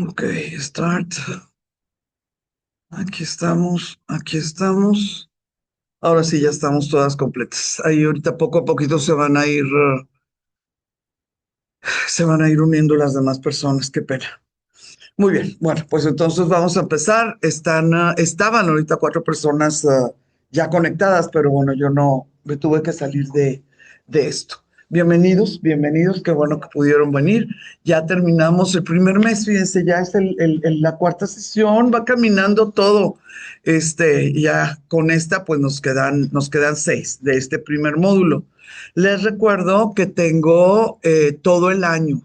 Ok, start. Aquí estamos, aquí estamos. Ahora sí, ya estamos todas completas. Ahí ahorita poco a poquito se van a ir uniendo las demás personas. Qué pena. Muy bien, bueno, pues entonces vamos a empezar. Estaban ahorita cuatro personas ya conectadas, pero bueno, yo no me tuve que salir de esto. Bienvenidos, bienvenidos, qué bueno que pudieron venir. Ya terminamos el primer mes, fíjense, ya es la cuarta sesión, va caminando todo. Ya con esta, pues nos quedan seis de este primer módulo. Les recuerdo que tengo todo el año,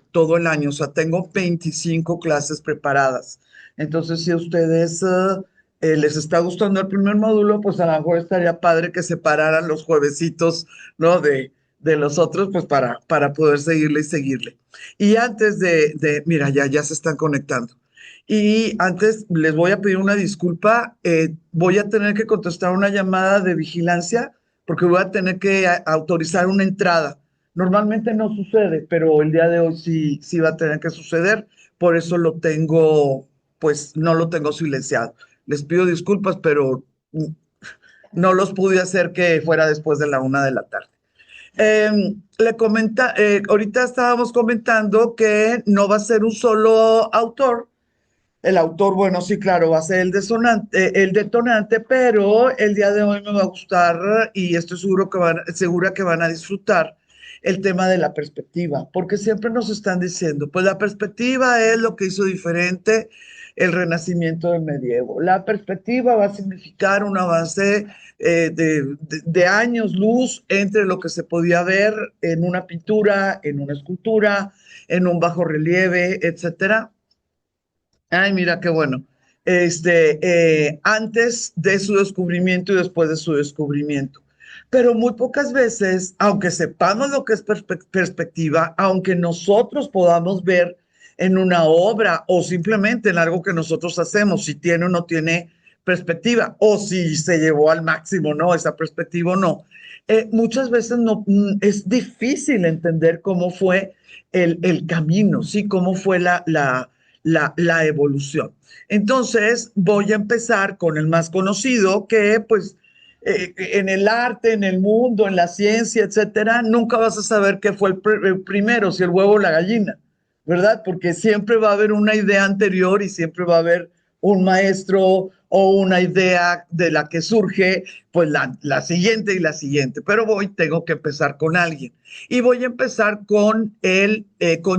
o sea, tengo 25 clases preparadas. Entonces, si a ustedes les está gustando el primer módulo, pues a lo mejor estaría padre que separaran los juevesitos, ¿no? De los otros, pues para poder seguirle y seguirle. Y antes mira, ya se están conectando. Y antes les voy a pedir una disculpa, voy a tener que contestar una llamada de vigilancia porque voy a tener que autorizar una entrada. Normalmente no sucede, pero el día de hoy sí va a tener que suceder. Por eso pues no lo tengo silenciado. Les pido disculpas, pero no los pude hacer que fuera después de la 1 de la tarde. Ahorita estábamos comentando que no va a ser un solo autor. El autor, bueno, sí, claro, va a ser el detonante, pero el día de hoy me va a gustar y estoy segura que van a disfrutar el tema de la perspectiva, porque siempre nos están diciendo, pues la perspectiva es lo que hizo diferente el renacimiento del medievo. La perspectiva va a significar un avance de años luz entre lo que se podía ver en una pintura, en una escultura, en un bajo relieve, etcétera. Ay, mira qué bueno. Antes de su descubrimiento y después de su descubrimiento. Pero muy pocas veces, aunque sepamos lo que es perspectiva, aunque nosotros podamos ver en una obra o simplemente en algo que nosotros hacemos, si tiene o no tiene perspectiva, o si se llevó al máximo, ¿no? Esa perspectiva o no. Muchas veces no, es difícil entender cómo fue el camino, ¿sí? Cómo fue la evolución. Entonces, voy a empezar con el más conocido, que pues en el arte, en el mundo, en la ciencia, etcétera, nunca vas a saber qué fue el primero, si el huevo o la gallina, ¿verdad? Porque siempre va a haber una idea anterior y siempre va a haber un maestro o una idea de la que surge, pues la siguiente y la siguiente. Pero tengo que empezar con alguien. Y voy a empezar con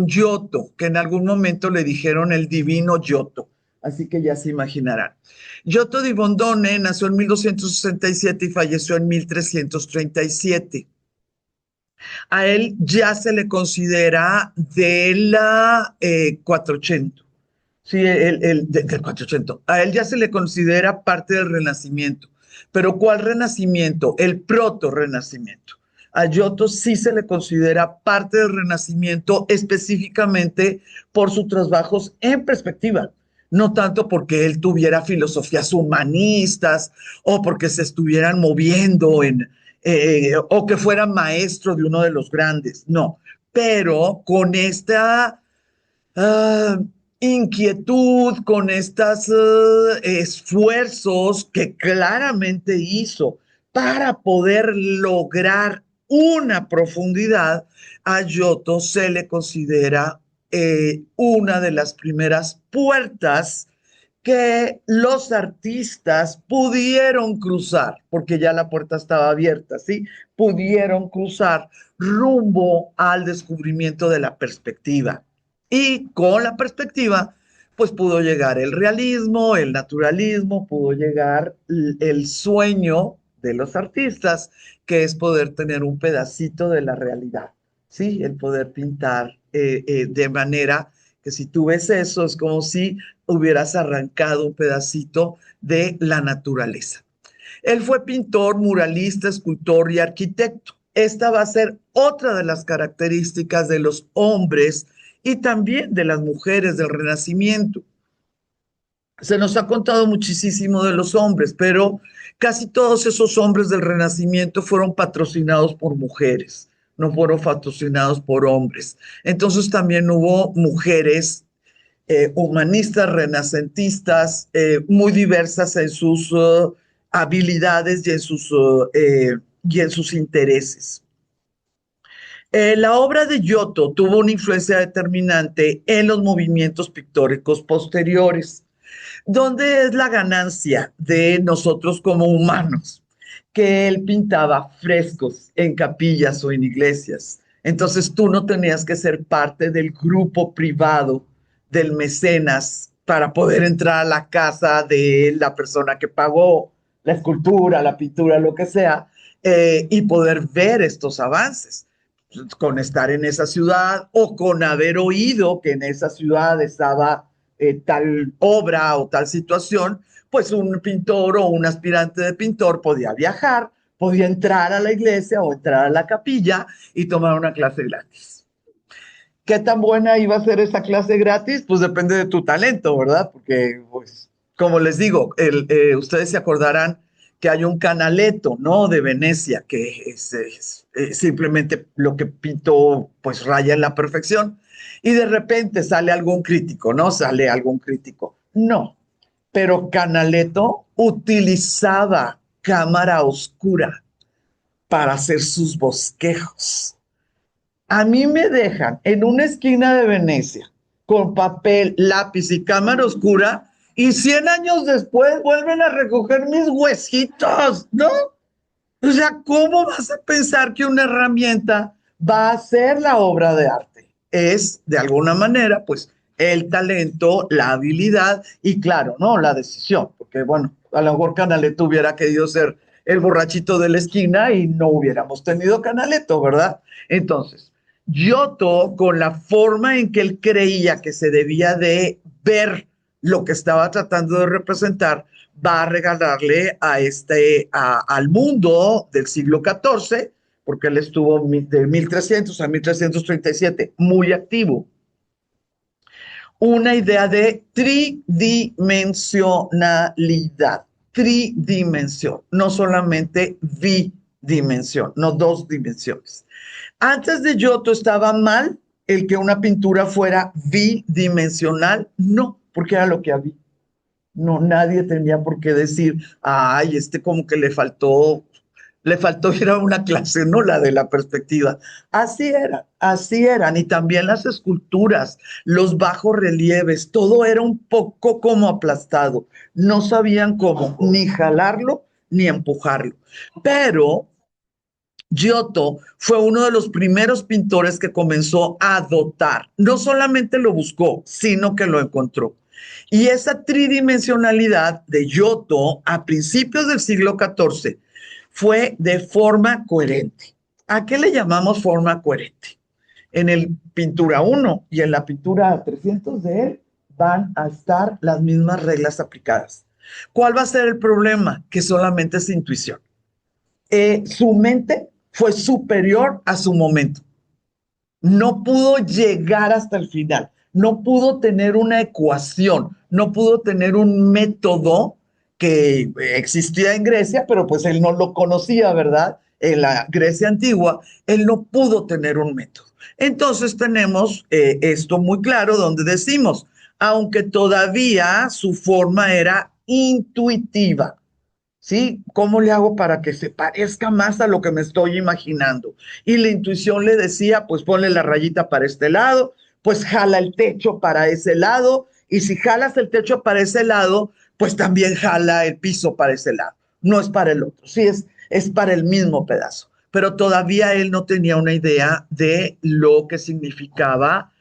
Giotto, que en algún momento le dijeron el divino Giotto. Así que ya se imaginarán. Giotto di Bondone nació en 1267 y falleció en 1337. A él ya se le considera de la 400. Sí, del 400. A él ya se le considera parte del Renacimiento. Pero ¿cuál Renacimiento? El proto-Renacimiento. A Giotto sí se le considera parte del Renacimiento específicamente por sus trabajos en perspectiva, no tanto porque él tuviera filosofías humanistas o porque se estuvieran moviendo o que fuera maestro de uno de los grandes, no, pero con esta uh, inquietud, con estos esfuerzos que claramente hizo para poder lograr una profundidad, a Giotto se le considera una de las primeras puertas que los artistas pudieron cruzar, porque ya la puerta estaba abierta, ¿sí? Pudieron cruzar rumbo al descubrimiento de la perspectiva. Y con la perspectiva, pues pudo llegar el realismo, el naturalismo, pudo llegar el sueño de los artistas, que es poder tener un pedacito de la realidad, ¿sí? El poder pintar de manera que si tú ves eso, es como si hubieras arrancado un pedacito de la naturaleza. Él fue pintor, muralista, escultor y arquitecto. Esta va a ser otra de las características de los hombres y también de las mujeres del Renacimiento. Se nos ha contado muchísimo de los hombres, pero casi todos esos hombres del Renacimiento fueron patrocinados por mujeres, no fueron patrocinados por hombres. Entonces también hubo mujeres humanistas, renacentistas, muy diversas en sus habilidades y en sus intereses. La obra de Giotto tuvo una influencia determinante en los movimientos pictóricos posteriores. ¿Dónde es la ganancia de nosotros como humanos? Que él pintaba frescos en capillas o en iglesias. Entonces tú no tenías que ser parte del grupo privado del mecenas para poder entrar a la casa de la persona que pagó la escultura, la pintura, lo que sea, y poder ver estos avances. Con estar en esa ciudad o con haber oído que en esa ciudad estaba tal obra o tal situación, pues un pintor o un aspirante de pintor podía viajar, podía entrar a la iglesia o entrar a la capilla y tomar una clase gratis. ¿Qué tan buena iba a ser esa clase gratis? Pues depende de tu talento, ¿verdad? Porque, pues, como les digo, ustedes se acordarán que hay un canaletto, ¿no? De Venecia, que es simplemente lo que pintó, pues raya en la perfección. Y de repente sale algún crítico, ¿no? Sale algún crítico. No, pero Canaletto utilizaba cámara oscura para hacer sus bosquejos. A mí me dejan en una esquina de Venecia con papel, lápiz y cámara oscura y 100 años después vuelven a recoger mis huesitos, ¿no? O sea, ¿cómo vas a pensar que una herramienta va a ser la obra de arte? Es, de alguna manera, pues, el talento, la habilidad y, claro, ¿no? La decisión. Porque, bueno, a lo mejor Canaletto hubiera querido ser el borrachito de la esquina y no hubiéramos tenido Canaletto, ¿verdad? Entonces, Giotto, con la forma en que él creía que se debía de ver lo que estaba tratando de representar, va a regalarle al mundo del siglo XIV, porque él estuvo de 1300 a 1337 muy activo, una idea de tridimensionalidad, tridimensión, no solamente bidimensión, no dos dimensiones. Antes de Giotto estaba mal el que una pintura fuera bidimensional, no, porque era lo que había. No, nadie tenía por qué decir, ay, como que le faltó ir a una clase, no la de la perspectiva. Así eran. Y también las esculturas, los bajos relieves, todo era un poco como aplastado. No sabían cómo ni jalarlo ni empujarlo. Pero Giotto fue uno de los primeros pintores que comenzó a dotar. No solamente lo buscó, sino que lo encontró. Y esa tridimensionalidad de Giotto a principios del siglo XIV fue de forma coherente. ¿A qué le llamamos forma coherente? En el pintura 1 y en la pintura 300 de él van a estar las mismas reglas aplicadas. ¿Cuál va a ser el problema? Que solamente es intuición. Su mente fue superior a su momento. No pudo llegar hasta el final, no pudo tener una ecuación, no pudo tener un método que existía en Grecia, pero pues él no lo conocía, ¿verdad? En la Grecia antigua, él no pudo tener un método. Entonces tenemos esto muy claro donde decimos, aunque todavía su forma era intuitiva, ¿sí? ¿Cómo le hago para que se parezca más a lo que me estoy imaginando? Y la intuición le decía, pues ponle la rayita para este lado, pues jala el techo para ese lado, y si jalas el techo para ese lado, pues también jala el piso para ese lado. No es para el otro, sí, es para el mismo pedazo. Pero todavía él no tenía una idea de lo que significaba,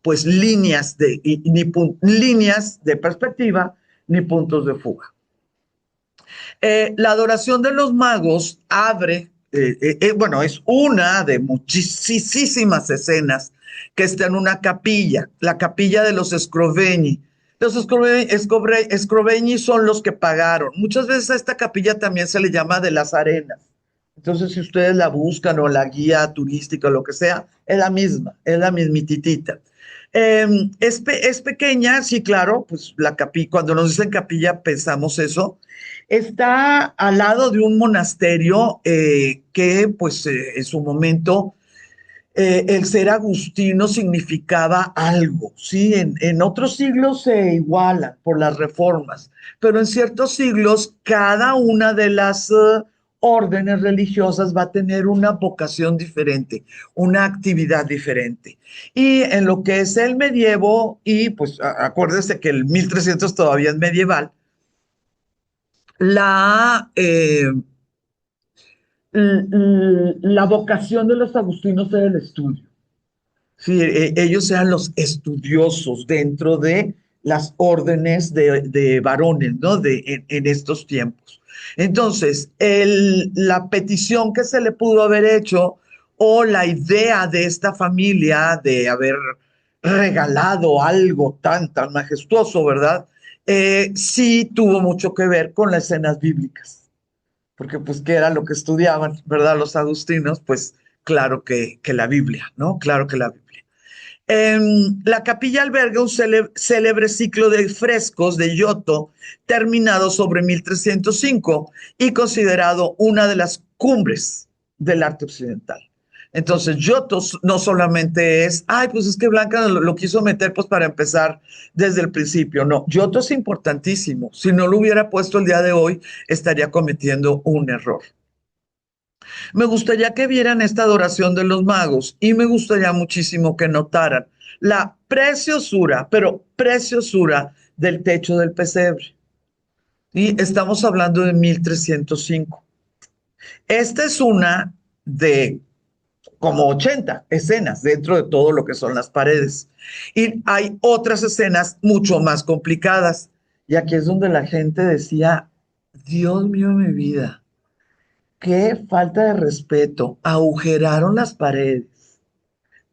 pues líneas de perspectiva, ni puntos de fuga. La adoración de los magos abre, bueno, es una de muchísimas escenas que está en una capilla, la capilla de los Scrovegni. Los Scrovegni son los que pagaron. Muchas veces a esta capilla también se le llama de las arenas. Entonces, si ustedes la buscan o la guía turística o lo que sea, es la mismititita. Es pequeña, sí, claro, pues la capilla, cuando nos dicen capilla pensamos eso. Está al lado de un monasterio que, pues, en su momento el ser agustino significaba algo, ¿sí? En otros siglos se igualan por las reformas, pero en ciertos siglos cada una de las órdenes religiosas va a tener una vocación diferente, una actividad diferente. Y en lo que es el medievo, y pues acuérdese que el 1300 todavía es medieval, la, la vocación de los agustinos era el estudio. Sí, ellos eran los estudiosos dentro de las órdenes de varones, ¿no? En estos tiempos. Entonces, la petición que se le pudo haber hecho o la idea de esta familia de haber regalado algo tan majestuoso, ¿verdad? Sí tuvo mucho que ver con las escenas bíblicas, porque pues, ¿qué era lo que estudiaban, ¿verdad? Los agustinos, pues claro que la Biblia, ¿no? Claro que la Biblia. La capilla alberga un célebre ciclo de frescos de Giotto terminado sobre 1305 y considerado una de las cumbres del arte occidental. Entonces, Giotto no solamente es, ay, pues es que Blanca lo quiso meter pues para empezar desde el principio. No, Giotto es importantísimo. Si no lo hubiera puesto el día de hoy, estaría cometiendo un error. Me gustaría que vieran esta adoración de los magos y me gustaría muchísimo que notaran la preciosura, pero preciosura del techo del pesebre. Y estamos hablando de 1305. Esta es una de como 80 escenas dentro de todo lo que son las paredes. Y hay otras escenas mucho más complicadas. Y aquí es donde la gente decía, Dios mío, mi vida, qué falta de respeto. Agujeraron las paredes.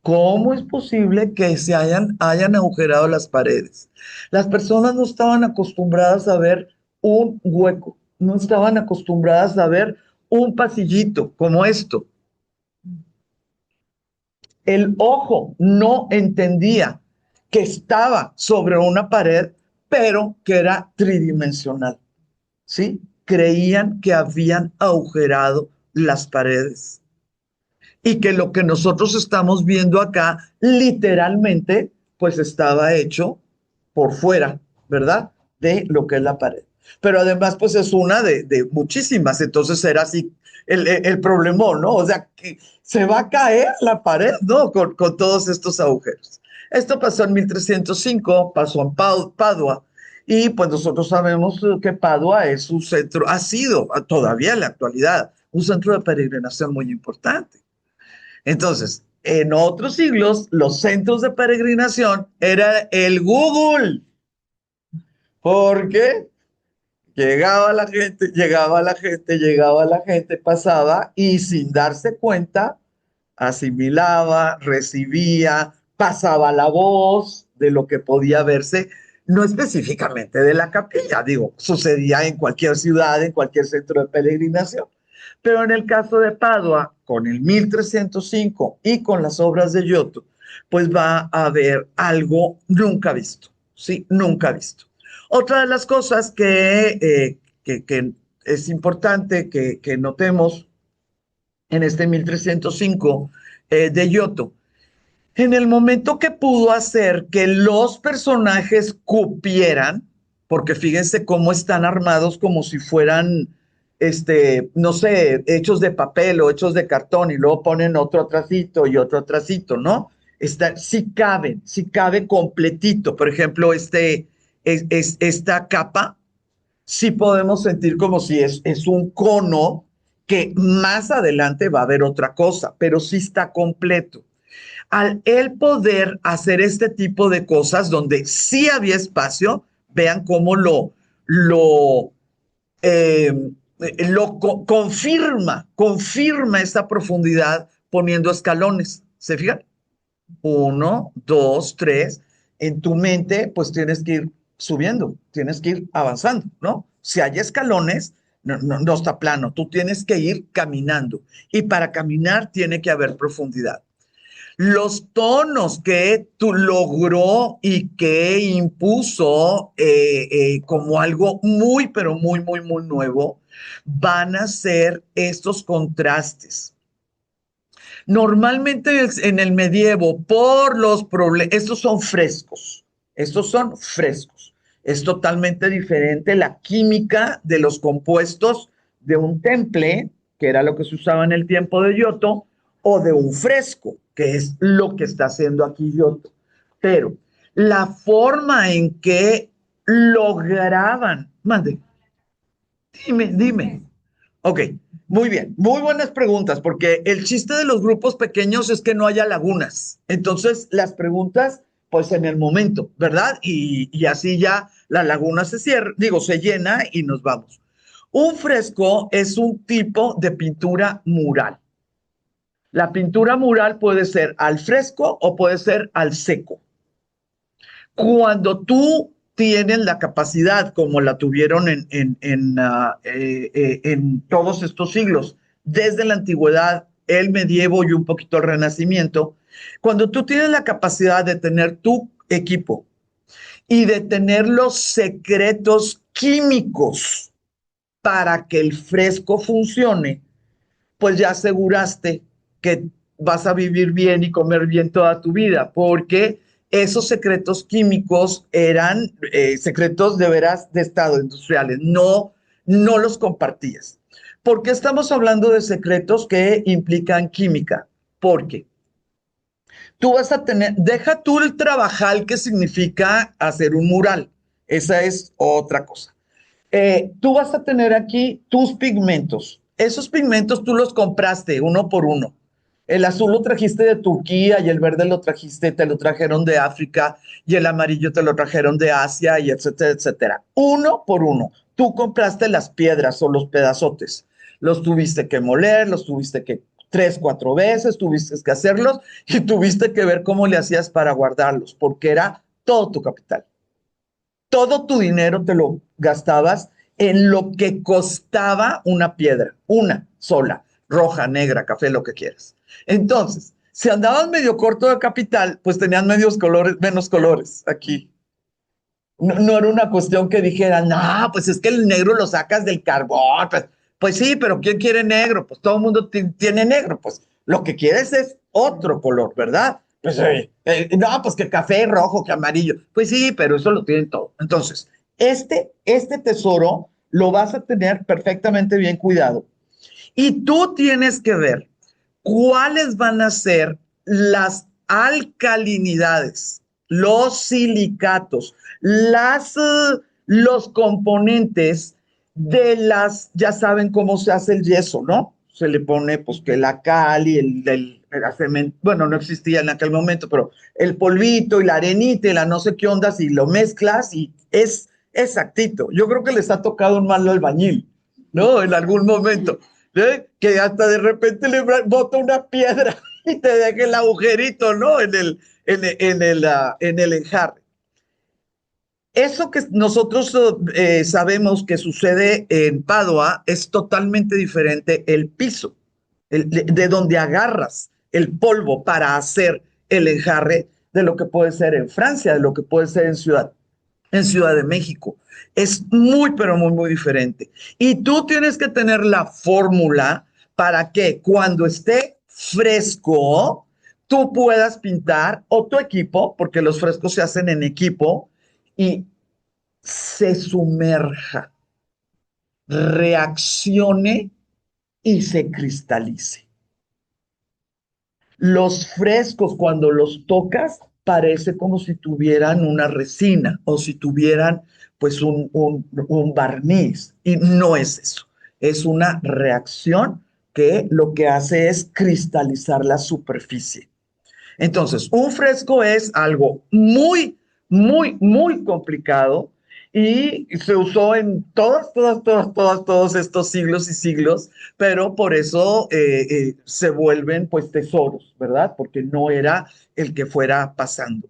¿Cómo es posible que se hayan agujerado las paredes? Las personas no estaban acostumbradas a ver un hueco, no estaban acostumbradas a ver un pasillito como esto. El ojo no entendía que estaba sobre una pared, pero que era tridimensional, ¿sí? Creían que habían agujerado las paredes y que lo que nosotros estamos viendo acá literalmente pues estaba hecho por fuera, ¿verdad? De lo que es la pared. Pero además pues es una de muchísimas, entonces era así el problemón, ¿no? O sea, que se va a caer la pared, ¿no? Con todos estos agujeros. Esto pasó en 1305, pasó en Padua, y pues nosotros sabemos que Padua es un centro, ha sido todavía en la actualidad, un centro de peregrinación muy importante. Entonces, en otros siglos, los centros de peregrinación era el Google, porque llegaba la gente, llegaba la gente, llegaba la gente, pasaba y sin darse cuenta, asimilaba, recibía, pasaba la voz de lo que podía verse, no específicamente de la capilla, digo, sucedía en cualquier ciudad, en cualquier centro de peregrinación. Pero en el caso de Padua, con el 1305 y con las obras de Giotto, pues va a haber algo nunca visto, ¿sí? Nunca visto. Otra de las cosas que es importante que notemos en este 1305 de Giotto, en el momento que pudo hacer que los personajes cupieran, porque fíjense cómo están armados como si fueran, no sé, hechos de papel o hechos de cartón y luego ponen otro atrasito y otro atrasito, ¿no? Sí cabe completito. Por ejemplo, esta capa, sí podemos sentir como si es un cono que más adelante va a haber otra cosa, pero sí está completo. Al él poder hacer este tipo de cosas donde sí había espacio, vean cómo eh, confirma esta profundidad poniendo escalones. ¿Se fijan? Uno, dos, tres. En tu mente, pues tienes que ir subiendo, tienes que ir avanzando, ¿no? Si hay escalones, no está plano, tú tienes que ir caminando. Y para caminar tiene que haber profundidad. Los tonos que tú logró y que impuso como algo muy, pero muy nuevo, van a ser estos contrastes. Normalmente en el medievo, por los problemas, estos son frescos. Es totalmente diferente la química de los compuestos de un temple, que era lo que se usaba en el tiempo de Giotto, o de un fresco, que es lo que está haciendo aquí Giotto. Pero la forma en que lograban, mande, dime. Ok, muy bien, muy buenas preguntas, porque el chiste de los grupos pequeños es que no haya lagunas. Entonces, las preguntas, pues en el momento, ¿verdad? Y así ya la laguna se cierra, digo, se llena y nos vamos. Un fresco es un tipo de pintura mural. La pintura mural puede ser al fresco o puede ser al seco. Cuando tú tienes la capacidad, como la tuvieron en todos estos siglos, desde la antigüedad, el medievo y un poquito el renacimiento, cuando tú tienes la capacidad de tener tu equipo y de tener los secretos químicos para que el fresco funcione, pues ya aseguraste que vas a vivir bien y comer bien toda tu vida, porque esos secretos químicos eran secretos de veras de estado industriales, no los compartías. ¿Por qué estamos hablando de secretos que implican química? Porque tú vas a tener, deja tú el trabajal que significa hacer un mural, esa es otra cosa. Tú vas a tener aquí tus pigmentos. Esos pigmentos tú los compraste uno por uno. El azul lo trajiste de Turquía y el verde lo trajiste, te lo trajeron de África y el amarillo te lo trajeron de Asia y etcétera, etcétera. Uno por uno. Tú compraste las piedras o los pedazotes. Los tuviste que moler, los tuviste que tres, cuatro veces, tuviste que hacerlos y tuviste que ver cómo le hacías para guardarlos, porque era todo tu capital. Todo tu dinero te lo gastabas en lo que costaba una piedra, una sola, roja, negra, café, lo que quieras. Entonces, si andabas medio corto de capital, pues tenían medios colores, menos colores aquí. No era una cuestión que dijeran, no, pues es que el negro lo sacas del carbón. Pues sí, pero ¿quién quiere negro? Pues todo el mundo tiene negro. Pues lo que quieres es otro color, ¿verdad? Pues no, pues que café, rojo, que amarillo. Pues sí, pero eso lo tienen todo. Entonces, este tesoro lo vas a tener perfectamente bien cuidado. Y tú tienes que ver cuáles van a ser las alcalinidades, los silicatos, los componentes de las, ya saben cómo se hace el yeso, ¿no? Se le pone pues que la cal y el cemento, bueno, no existía en aquel momento, pero el polvito y la arenita y la no sé qué ondas y lo mezclas y es exactito. Yo creo que les ha tocado un mal albañil, ¿no? En algún momento. Que hasta de repente le bota una piedra y te deja el agujerito, ¿no? En el enjarre. Eso que nosotros sabemos que sucede en Padua es totalmente diferente el piso, de donde agarras el polvo para hacer el enjarre de lo que puede ser en Francia, de lo que puede ser en Ciudad de México. Es muy, pero muy, muy diferente. Y tú tienes que tener la fórmula para que cuando esté fresco, tú puedas pintar o tu equipo, porque los frescos se hacen en equipo, y se sumerja, reaccione y se cristalice. Los frescos, cuando los tocas, parece como si tuvieran una resina o si tuvieran pues un barniz. Y no es eso. Es una reacción que lo que hace es cristalizar la superficie. Entonces, un fresco es algo muy, muy, muy complicado y se usó en todos estos siglos y siglos, pero por eso se vuelven pues tesoros, ¿verdad? Porque no era el que fuera pasando.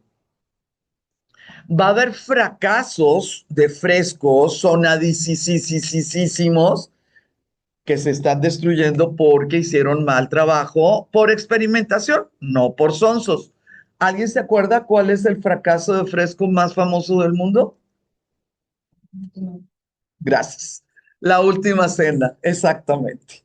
Va a haber fracasos de frescos sonadísimos que se están destruyendo porque hicieron mal trabajo por experimentación, no por sonsos. ¿Alguien se acuerda cuál es el fracaso de fresco más famoso del mundo? Gracias. La última cena, exactamente.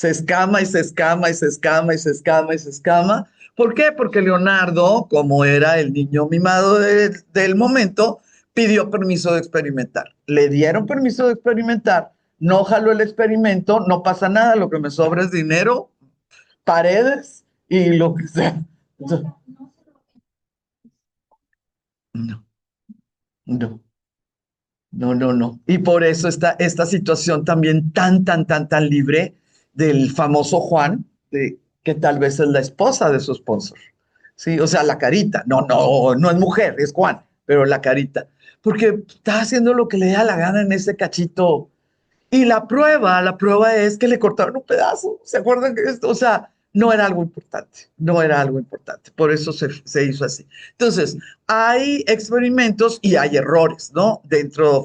Se escama y se escama y se escama y se escama y se escama. ¿Por qué? Porque Leonardo, como era el niño mimado del momento, pidió permiso de experimentar. Le dieron permiso de experimentar, no jaló el experimento, no pasa nada, lo que me sobra es dinero, paredes y lo que sea. No, no. No, no, no. Y por eso esta situación también tan libre del famoso Juan, que tal vez es la esposa de su sponsor. Sí, o sea, la carita. No, no, no es mujer, es Juan, pero la carita. Porque está haciendo lo que le da la gana en ese cachito. Y la prueba es que le cortaron un pedazo. ¿Se acuerdan que esto? O sea, no era algo importante, no era algo importante. Por eso se hizo así. Entonces, hay experimentos y hay errores, ¿no?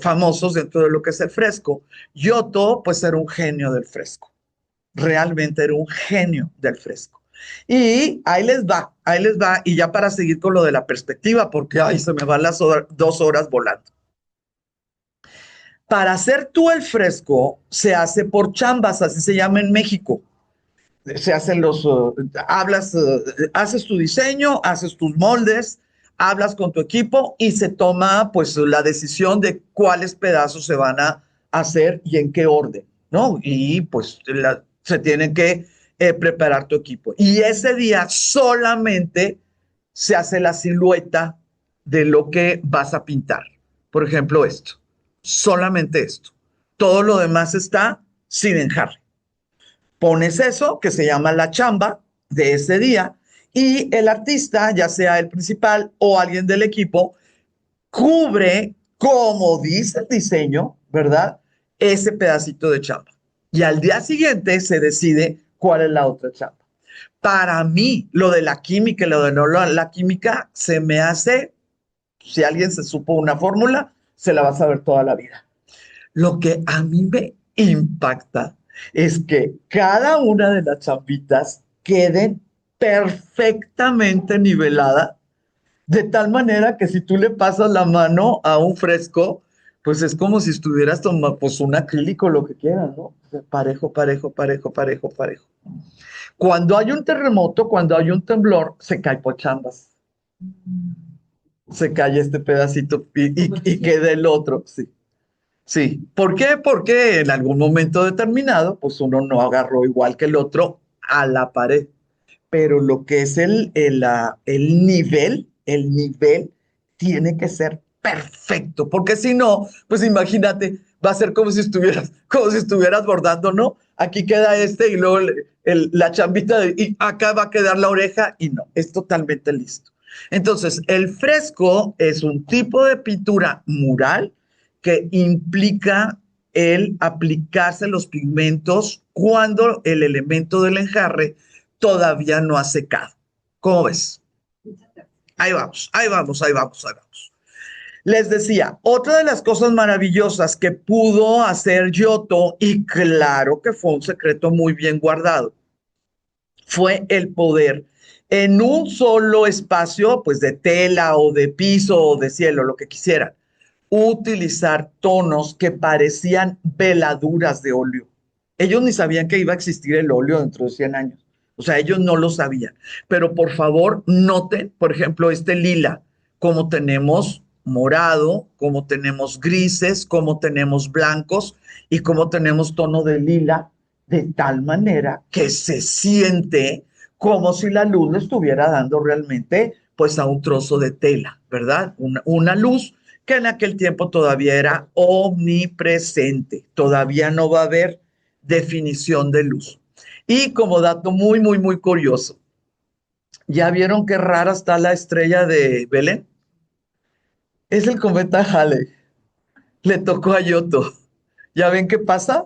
Famosos dentro de lo que es el fresco. Giotto, pues era un genio del fresco. Realmente era un genio del fresco. Y ahí les va, y ya para seguir con lo de la perspectiva, porque ay, se me van las 2 horas volando. Para hacer tú el fresco se hace por chambas, así se llama en México. Se hacen haces tu diseño, haces tus moldes, hablas con tu equipo y se toma pues la decisión de cuáles pedazos se van a hacer y en qué orden, ¿no? Y pues se tienen que preparar tu equipo. Y ese día solamente se hace la silueta de lo que vas a pintar. Por ejemplo, esto, solamente esto. Todo lo demás está sin enjarre. Pones eso, que se llama la chamba de ese día, y el artista, ya sea el principal o alguien del equipo, cubre, como dice el diseño, ¿verdad? Ese pedacito de chamba. Y al día siguiente se decide cuál es la otra chamba. Para mí, lo de la química y lo de no la química se me hace, si alguien se supo una fórmula, se la va a saber toda la vida. Lo que a mí me impacta es que cada una de las champitas queden perfectamente nivelada, de tal manera que si tú le pasas la mano a un fresco, pues es como si estuvieras tomando pues un acrílico, lo que quieras, ¿no? Parejo, parejo, parejo, parejo, parejo. Cuando hay un terremoto, cuando hay un temblor, se cae por chambas. Se cae este pedacito y queda el otro, sí. Sí, ¿por qué? Porque en algún momento determinado, pues uno no agarró igual que el otro a la pared, pero lo que es el nivel tiene que ser perfecto, porque si no, pues imagínate, va a ser como si estuvieras bordando, ¿no? Aquí queda este y luego la chambita y acá va a quedar la oreja y no, es totalmente listo. Entonces, el fresco es un tipo de pintura mural que implica el aplicarse los pigmentos cuando el elemento del enjarre todavía no ha secado. ¿Cómo ves? Ahí vamos, ahí vamos, ahí vamos, ahí vamos. Les decía, otra de las cosas maravillosas que pudo hacer Giotto, y claro que fue un secreto muy bien guardado, fue el poder en un solo espacio, pues de tela o de piso o de cielo, lo que quisieran, utilizar tonos que parecían veladuras de óleo. Ellos ni sabían que iba a existir el óleo dentro de 100 años. O sea, ellos no lo sabían. Pero por favor, noten, por ejemplo, este lila, como tenemos morado, como tenemos grises, como tenemos blancos y como tenemos tono de lila, de tal manera que se siente como si la luz le estuviera dando realmente pues a un trozo de tela, ¿verdad? Una luz que en aquel tiempo todavía era omnipresente, todavía no va a haber definición de luz. Y como dato muy curioso, ¿ya vieron qué rara está la estrella de Belén? Es el cometa Halley, le tocó a Giotto. ¿Ya ven qué pasa?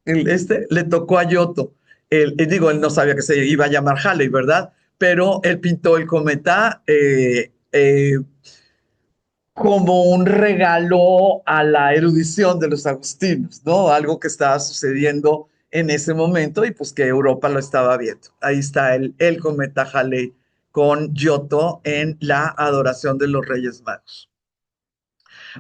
Le tocó a Giotto. Digo, él no sabía que se iba a llamar Halley, ¿verdad? Pero él pintó el cometa como un regalo a la erudición de los agustinos, ¿no? Algo que estaba sucediendo en ese momento y pues que Europa lo estaba viendo. Ahí está el cometa Halley con Giotto en la adoración de los Reyes Magos.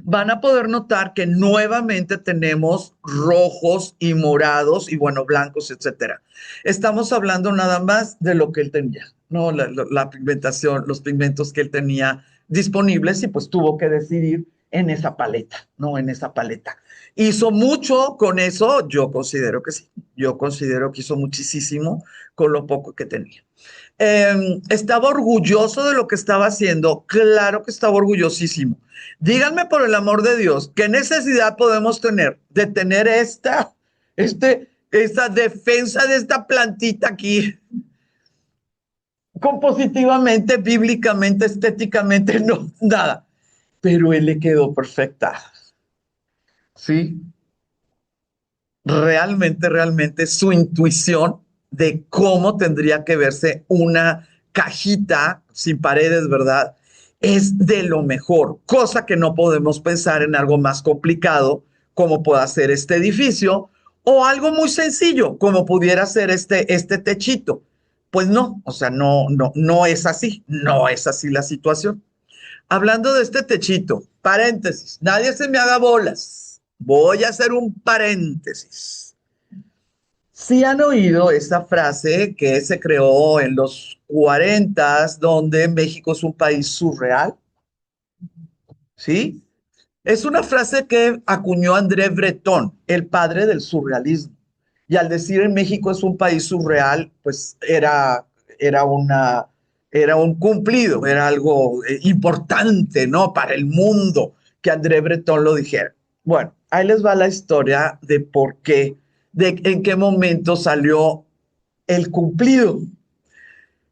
van a poder notar que nuevamente tenemos rojos y morados y bueno, blancos, etcétera. Estamos hablando nada más de lo que él tenía, ¿no? La pigmentación, los pigmentos que él tenía disponibles y pues tuvo que decidir en esa paleta, ¿no? En esa paleta. ¿Hizo mucho con eso? Yo considero que sí. Yo considero que hizo muchísimo con lo poco que tenía. ¿Estaba orgulloso de lo que estaba haciendo? Claro que estaba orgullosísimo. Díganme por el amor de Dios, ¿qué necesidad podemos tener de tener esta defensa de esta plantita aquí? Compositivamente, bíblicamente, estéticamente, no, nada. Pero él le quedó perfecta. ¿Sí? Realmente su intuición de cómo tendría que verse una cajita sin paredes, ¿verdad? Es de lo mejor, cosa que no podemos pensar en algo más complicado como pueda ser este edificio o algo muy sencillo como pudiera ser este techito. Pues no, o sea, no es así, no es así la situación. Hablando de este techito, paréntesis, nadie se me haga bolas. Voy a hacer un paréntesis. Sí han oído esa frase que se creó en los 40, donde México es un país surreal, ¿sí? Es una frase que acuñó André Breton, el padre del surrealismo. Y al decir en México es un país surreal, pues era, una, era un cumplido, era algo importante, ¿no? Para el mundo que André Breton lo dijera. Bueno, ahí les va la historia de por qué, de en qué momento salió el cumplido.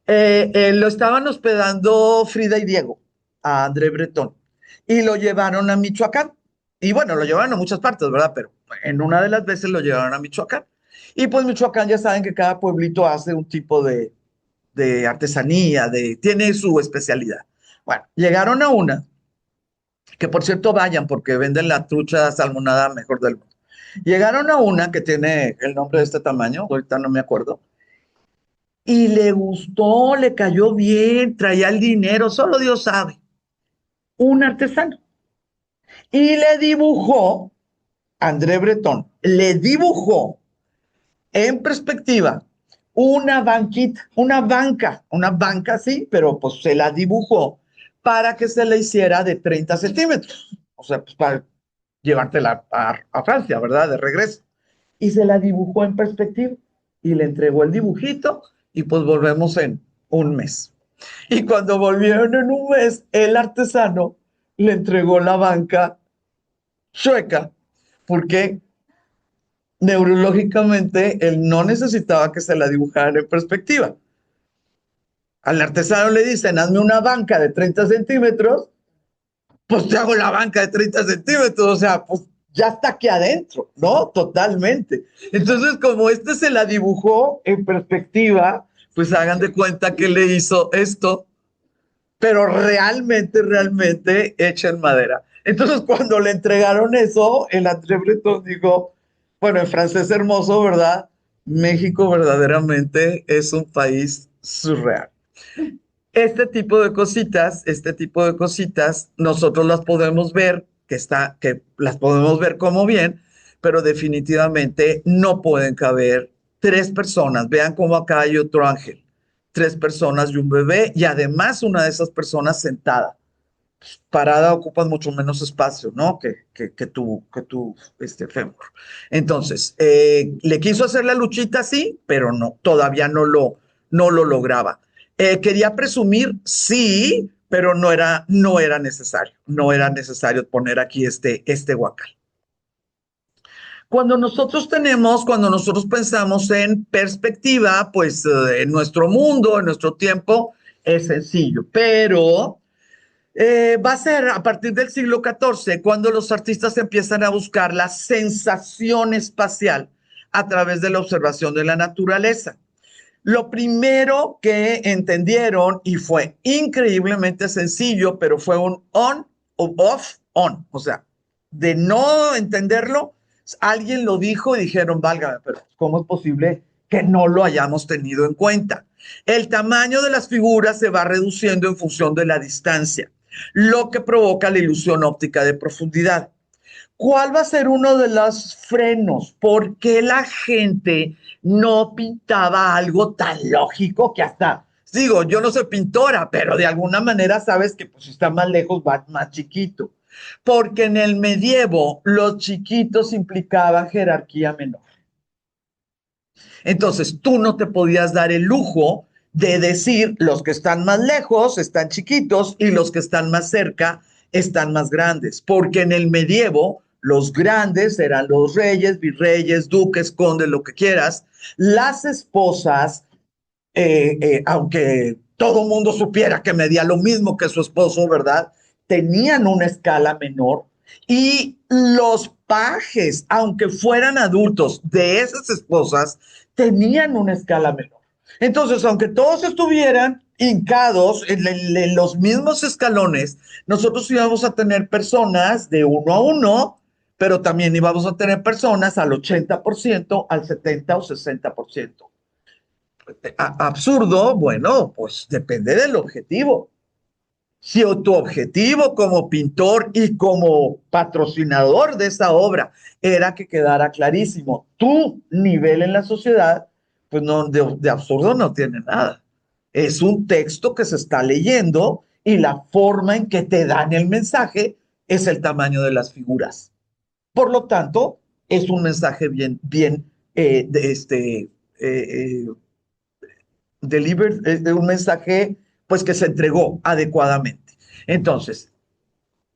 Lo estaban hospedando Frida y Diego, a André Breton, y lo llevaron a Michoacán. Y bueno, lo llevaron a muchas partes, ¿verdad? Pero en una de las veces lo llevaron a Michoacán. Y pues Michoacán ya saben que cada pueblito hace un tipo de artesanía, tiene su especialidad. Bueno, llegaron a una, que por cierto vayan porque venden la trucha salmonada mejor del mundo. Llegaron a una que tiene el nombre de este tamaño, ahorita no me acuerdo, y le gustó, le cayó bien, traía el dinero, solo Dios sabe, un artesano. Y le dibujó, André Breton, le dibujó en perspectiva una banca sí, pero pues se la dibujó para que se le hiciera de 30 centímetros, o sea, pues para llevártela a Francia, ¿verdad? De regreso. Y se la dibujó en perspectiva y le entregó el dibujito y pues volvemos en un mes. Y cuando volvieron en un mes, el artesano le entregó la banca chueca, porque neurológicamente él no necesitaba que se la dibujaran en perspectiva. Al artesano le dicen, hazme una banca de 30 centímetros, pues te hago la banca de 30 centímetros, o sea, pues ya está aquí adentro, ¿no? Totalmente. Entonces, como este se la dibujó en perspectiva, pues hagan de cuenta que le hizo esto, pero realmente hecha en madera. Entonces, cuando le entregaron eso, el André Breton dijo, bueno, en francés hermoso, ¿verdad? México verdaderamente es un país surreal. Este tipo de cositas, nosotros las podemos ver, que las podemos ver como bien, pero definitivamente no pueden caber tres personas. Vean cómo acá hay otro ángel, tres personas y un bebé, y además una de esas personas sentada. Parada ocupas mucho menos espacio, ¿no? Que tu fémur. Entonces, le quiso hacer la luchita, sí, pero no, todavía no lo lograba. Quería presumir, sí, pero no era necesario. No era necesario poner aquí este huacal. Cuando nosotros pensamos en perspectiva, pues en nuestro mundo, en nuestro tiempo, es sencillo, pero va a ser a partir del siglo XIV cuando los artistas empiezan a buscar la sensación espacial a través de la observación de la naturaleza. Lo primero que entendieron, y fue increíblemente sencillo, pero fue un on o off on, o sea, de no entenderlo, alguien lo dijo y dijeron, válgame, pero ¿cómo es posible que no lo hayamos tenido en cuenta? El tamaño de las figuras se va reduciendo en función de la distancia. lo que provoca la ilusión óptica de profundidad. ¿Cuál va a ser uno de los frenos? ¿Por qué la gente no pintaba algo tan lógico que hasta, digo, yo no soy pintora, pero de alguna manera sabes que pues, si está más lejos va más chiquito? Porque en el medievo los chiquitos implicaban jerarquía menor. Entonces tú no te podías dar el lujo de decir los que están más lejos están chiquitos y los que están más cerca están más grandes, porque en el medievo los grandes eran los reyes, virreyes, duques, condes, lo que quieras. Las esposas, aunque todo mundo supiera que medía lo mismo que su esposo, ¿verdad? Tenían una escala menor y los pajes, aunque fueran adultos de esas esposas, tenían una escala menor. Entonces, aunque todos estuvieran hincados en los mismos escalones, nosotros íbamos a tener personas de uno a uno, pero también íbamos a tener personas al 80%, al 70 o 60%. Absurdo, bueno, pues depende del objetivo. Si tu objetivo como pintor y como patrocinador de esa obra era que quedara clarísimo tu nivel en la sociedad, pues no, de absurdo no tiene nada. Es un texto que se está leyendo y la forma en que te dan el mensaje es el tamaño de las figuras. Por lo tanto, es un mensaje bien, de delivered, un mensaje pues que se entregó adecuadamente. Entonces,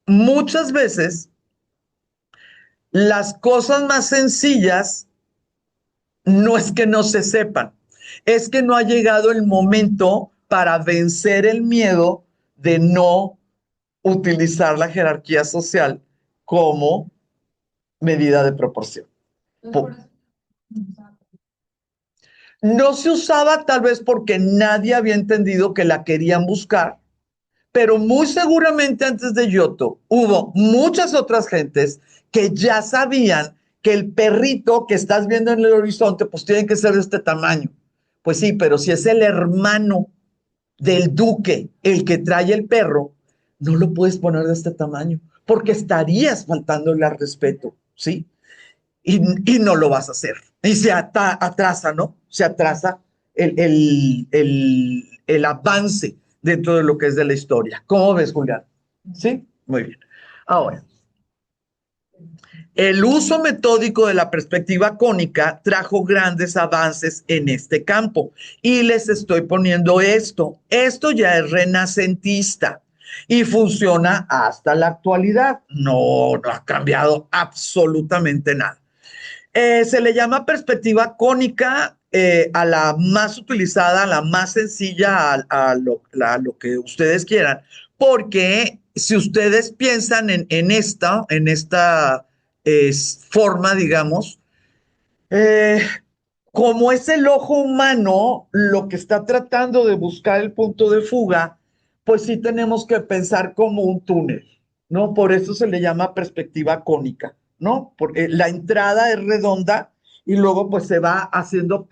muchas veces las cosas más sencillas no es que no se sepan, es que no ha llegado el momento para vencer el miedo de no utilizar la jerarquía social como medida de proporción. No se usaba tal vez porque nadie había entendido que la querían buscar, pero muy seguramente antes de Giotto hubo muchas otras gentes que ya sabían que el perrito que estás viendo en el horizonte pues tiene que ser de este tamaño. Pues sí, pero si es el hermano del duque el que trae el perro, no lo puedes poner de este tamaño porque estarías faltándole al respeto, ¿sí? Y no lo vas a hacer. Y se atrasa, ¿no? Se atrasa el avance dentro de lo que es de la historia. ¿Cómo ves, Julián? ¿Sí? Muy bien. Ahora, el uso metódico de la perspectiva cónica trajo grandes avances en este campo. Y les estoy poniendo esto. Esto ya es renacentista y funciona hasta la actualidad. No ha cambiado absolutamente nada. Se le llama perspectiva cónica a la más utilizada, a la más sencilla, a lo que ustedes quieran, porque si ustedes piensan en esta forma, digamos, eh, como es el ojo humano lo que está tratando de buscar el punto de fuga, pues sí tenemos que pensar como un túnel, ¿no? Por eso se le llama perspectiva cónica, ¿no? Porque la entrada es redonda y luego pues se va haciendo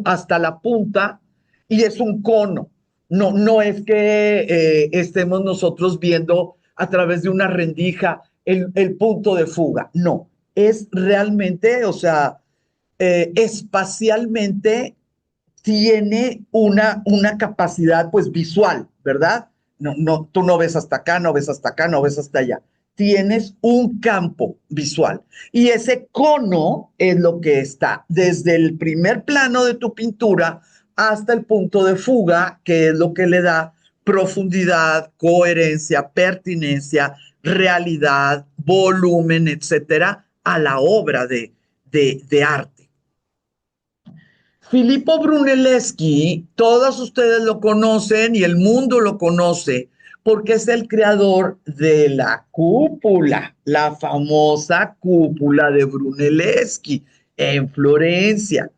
hasta la punta y es un cono. No es que estemos nosotros viendo a través de una rendija el punto de fuga, no, es realmente, o sea, espacialmente tiene una capacidad pues visual, ¿verdad? Tú no ves hasta acá, no ves hasta acá, no ves hasta allá. Tienes un campo visual y ese cono es lo que está desde el primer plano de tu pintura hasta el punto de fuga, que es lo que le da profundidad, coherencia, pertinencia, realidad, volumen, etcétera, a la obra de arte. Filippo Brunelleschi, todos ustedes lo conocen y el mundo lo conoce porque es el creador de la cúpula, la famosa cúpula de Brunelleschi en Florencia.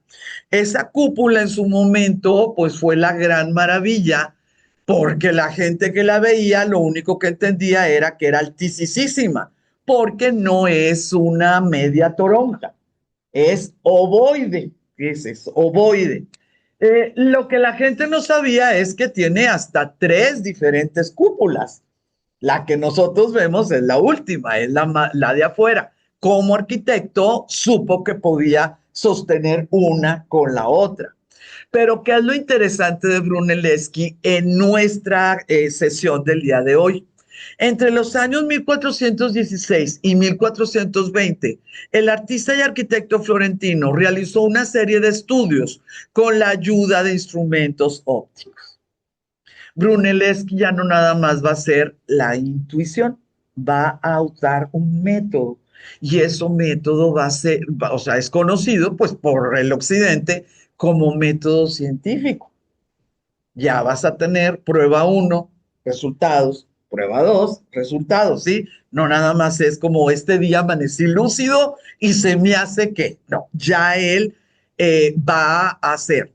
Esa cúpula en su momento pues fue la gran maravilla porque la gente que la veía lo único que entendía era que era altísima porque no es una media toronja, es ovoide. ¿Qué es eso? Ovoide. Lo que la gente no sabía es que tiene hasta tres diferentes cúpulas. La que nosotros vemos es la última, es la de afuera. Como arquitecto supo que podía sostener una con la otra. Pero ¿qué es lo interesante de Brunelleschi en nuestra sesión del día de hoy? Entre los años 1416 y 1420, el artista y arquitecto florentino realizó una serie de estudios con la ayuda de instrumentos ópticos. Brunelleschi ya no nada más va a ser la intuición, va a usar un método y ese método va a ser, o sea, es conocido pues por el occidente como método científico. Ya vas a tener prueba uno, resultados, prueba 2, resultados, ¿sí? No nada más es como este día amanecí lúcido y se me hace que, no, ya él va a hacer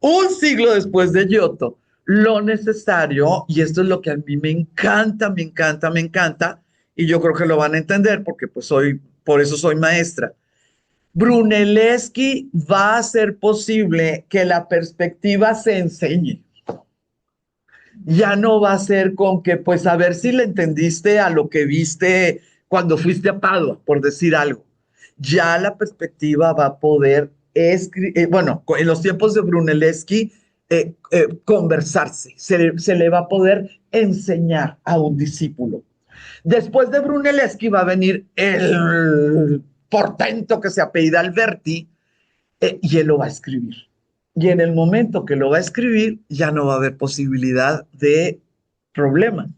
un siglo después de Giotto lo necesario, y esto es lo que a mí me encanta, me encanta, me encanta, y yo creo que lo van a entender porque pues soy, por eso soy maestra. Brunelleschi va a hacer posible que la perspectiva se enseñe. Ya no va a ser con que, pues, a ver si le entendiste a lo que viste cuando fuiste a Padua, por decir algo. Ya la perspectiva va a poder, bueno, en los tiempos de Brunelleschi, conversarse, se le va a poder enseñar a un discípulo. Después de Brunelleschi va a venir el portento que se apellida Alberti, y él lo va a escribir. Y en el momento que lo va a escribir, ya no va a haber posibilidad de problemas.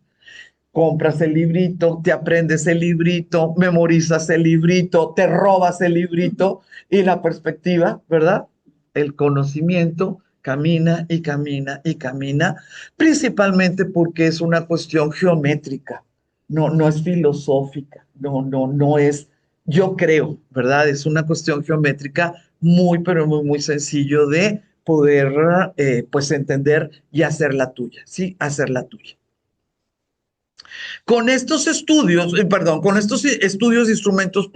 Compras el librito, te aprendes el librito, memorizas el librito, te robas el librito y la perspectiva, ¿verdad? El conocimiento camina y camina y camina, principalmente porque es una cuestión geométrica, no es filosófica, no es, yo creo, ¿verdad? Es una cuestión geométrica muy, pero muy, muy sencillo de poder, pues, entender y hacer la tuya, ¿sí? Hacer la tuya. Con estos estudios, perdón, con estos estudios de instrumentos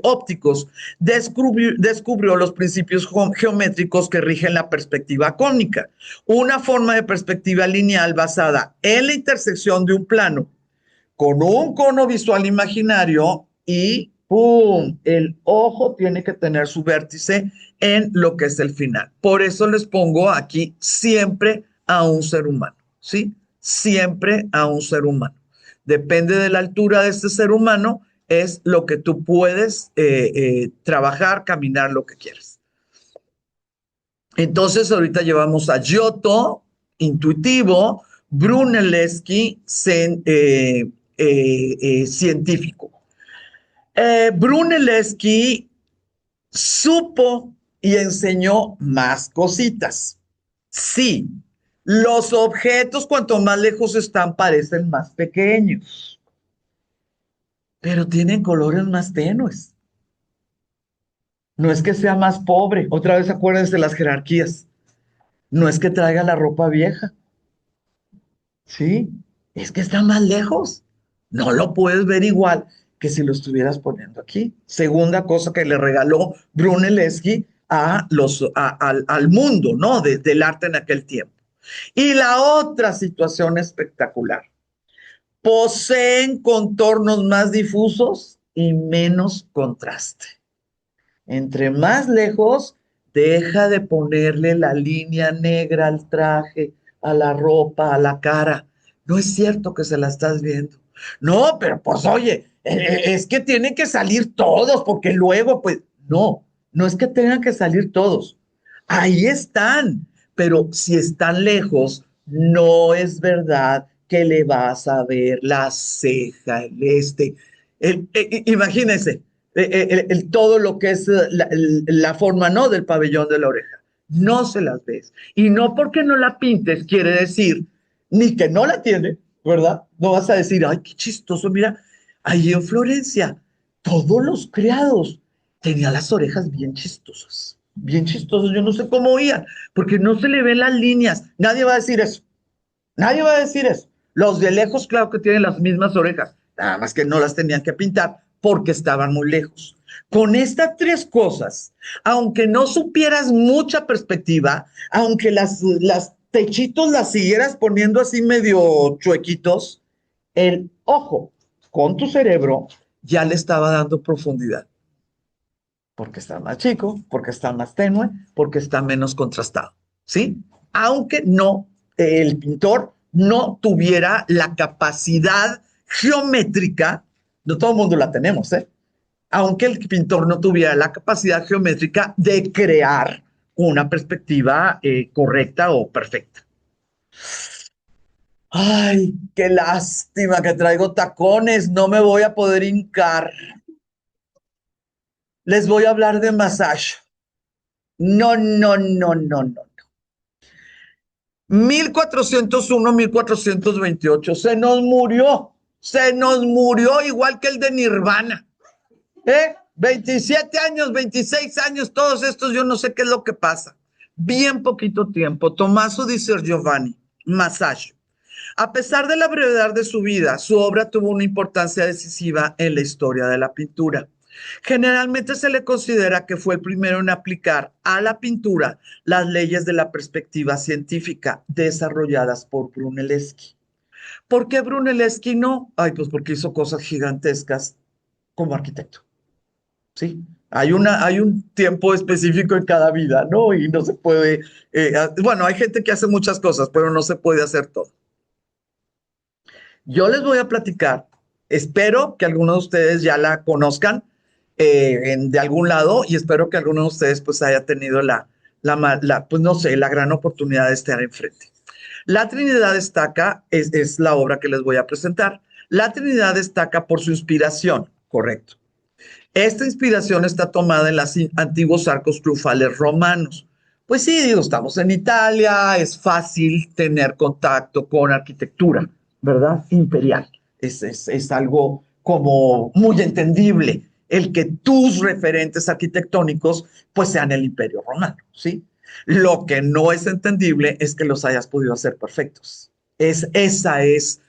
ópticos, descubrió los principios geométricos que rigen la perspectiva cónica, una forma de perspectiva lineal basada en la intersección de un plano con un cono visual imaginario y ¡pum! El ojo tiene que tener su vértice en lo que es el final. Por eso les pongo aquí siempre a un ser humano, ¿sí? Siempre a un ser humano. Depende de la altura de este ser humano, es lo que tú puedes trabajar, caminar, lo que quieras. Entonces, ahorita llevamos a Giotto, intuitivo, Brunelleschi, científico. Brunelleschi supo y enseñó más cositas. Sí, los objetos cuanto más lejos están parecen más pequeños, pero tienen colores más tenues. No es que sea más pobre, otra vez acuérdense de las jerarquías. No es que traiga la ropa vieja, ¿sí? Es que está más lejos. No lo puedes ver igual que si lo estuvieras poniendo aquí. Segunda cosa que le regaló Brunelleschi al mundo, ¿no? Del arte en aquel tiempo. Y la otra situación espectacular. Poseen contornos más difusos y menos contraste. Entre más lejos, deja de ponerle la línea negra al traje, a la ropa, a la cara. No es cierto que se la estás viendo. No, pero pues oye, es que tienen que salir todos, porque luego, pues, no es que tengan que salir todos. Ahí están, pero si están lejos, no es verdad que le vas a ver la ceja, imagínense, todo lo que es la forma, ¿no? Del pabellón de la oreja. No se las ves. Y no porque no la pintes quiere decir ni que no la tiene, ¿verdad? No vas a decir, ay, qué chistoso, mira, ahí en Florencia, todos los criados tenían las orejas bien chistosas, yo no sé cómo oían, porque no se le ven las líneas. Nadie va a decir eso. Nadie va a decir eso. Los de lejos, claro que tienen las mismas orejas, nada más que no las tenían que pintar porque estaban muy lejos. Con estas tres cosas, aunque no supieras mucha perspectiva, aunque las techitos las siguieras poniendo así medio chuequitos, El ojo con tu cerebro ya le estaba dando profundidad, porque está más chico, porque está más tenue, porque está menos contrastado, ¿sí? Aunque no, el pintor no tuviera la capacidad geométrica, no todo el mundo la tenemos, ¿eh? Aunque el pintor no tuviera la capacidad geométrica de crear una perspectiva correcta o perfecta. Ay, qué lástima que traigo tacones, no me voy a poder hincar. Les voy a hablar de masaje. No, no, no, no, no. 1401, 1428, se nos murió igual que el de Nirvana. 27 años, 26 años, todos estos, yo no sé qué es lo que pasa. Bien poquito tiempo. Tommaso di Ser Giovanni, Masaccio. A pesar de la brevedad de su vida, su obra tuvo una importancia decisiva en la historia de la pintura. Generalmente se le considera que fue el primero en aplicar a la pintura las leyes de la perspectiva científica desarrolladas por Brunelleschi. ¿Por qué Brunelleschi no? Ay, pues porque hizo cosas gigantescas como arquitecto. ¿Sí? Hay un tiempo específico en cada vida, ¿no? Y no se puede, bueno, hay gente que hace muchas cosas, pero no se puede hacer todo. Yo les voy a platicar, espero que algunos de ustedes ya la conozcan de algún lado y espero que alguno de ustedes pues haya tenido pues no sé, la gran oportunidad de estar enfrente. La Trinidad destaca, es la obra que les voy a presentar. La Trinidad destaca por su inspiración, correcto. Esta inspiración está tomada en los antiguos arcos triunfales romanos. Pues sí, digo, estamos en Italia, es fácil tener contacto con arquitectura, ¿verdad? Imperial. Es algo como muy entendible el que tus referentes arquitectónicos pues sean el Imperio Romano, ¿sí? Lo que no es entendible es que los hayas podido hacer perfectos. Esa es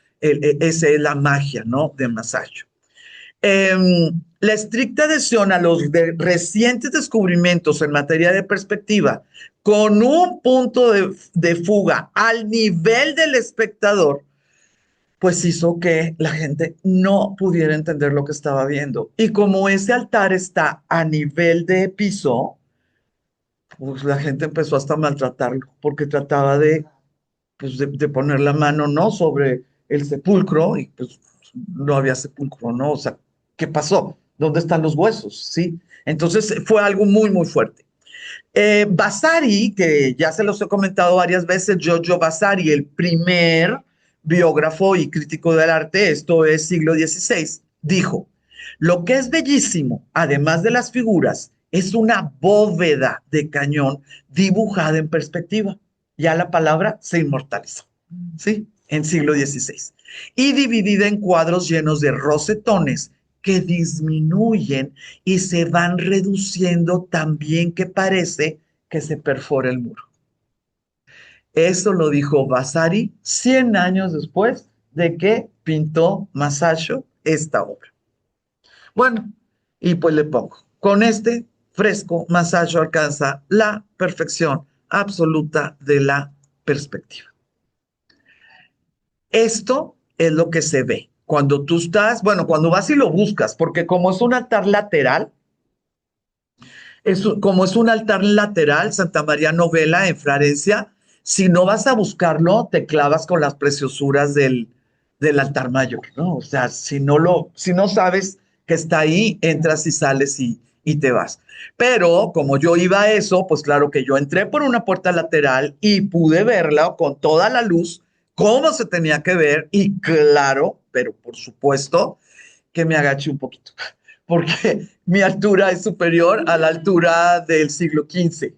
la magia, ¿no? De Masaccio. La estricta adhesión a los recientes descubrimientos en materia de perspectiva, con un punto de fuga al nivel del espectador, pues hizo que la gente no pudiera entender lo que estaba viendo. Y como ese altar está a nivel de piso, pues la gente empezó hasta a maltratarlo, porque trataba pues de poner la mano, ¿no? Sobre el sepulcro y pues no había sepulcro, ¿no? O sea, ¿qué pasó? ¿Dónde están los huesos? ¿Sí? Entonces fue algo muy, muy fuerte. Vasari, que ya se los he comentado varias veces, Giorgio Vasari, el primer biógrafo y crítico del arte, esto es siglo XVI, dijo, lo que es bellísimo, además de las figuras, es una bóveda de cañón dibujada en perspectiva. Ya la palabra se inmortalizó, ¿sí? En siglo XVI. Y dividida en cuadros llenos de rosetones que disminuyen y se van reduciendo tan bien que parece que se perfora el muro. Eso lo dijo Vasari 100 años después de que pintó Masaccio esta obra. Bueno, y pues le pongo, con este fresco, Masaccio alcanza la perfección absoluta de la perspectiva. Esto es lo que se ve cuando tú estás, bueno, cuando vas y lo buscas, porque como es un altar lateral, como es un altar lateral, Santa María Novella en Florencia, si no vas a buscarlo, te clavas con las preciosuras del altar mayor, ¿no? O sea, si no sabes que está ahí, entras y sales y te vas. Pero como yo iba a eso, pues claro que yo entré por una puerta lateral y pude verla con toda la luz, cómo se tenía que ver, y claro, pero por supuesto que me agaché un poquito porque mi altura es superior a la altura del siglo XV,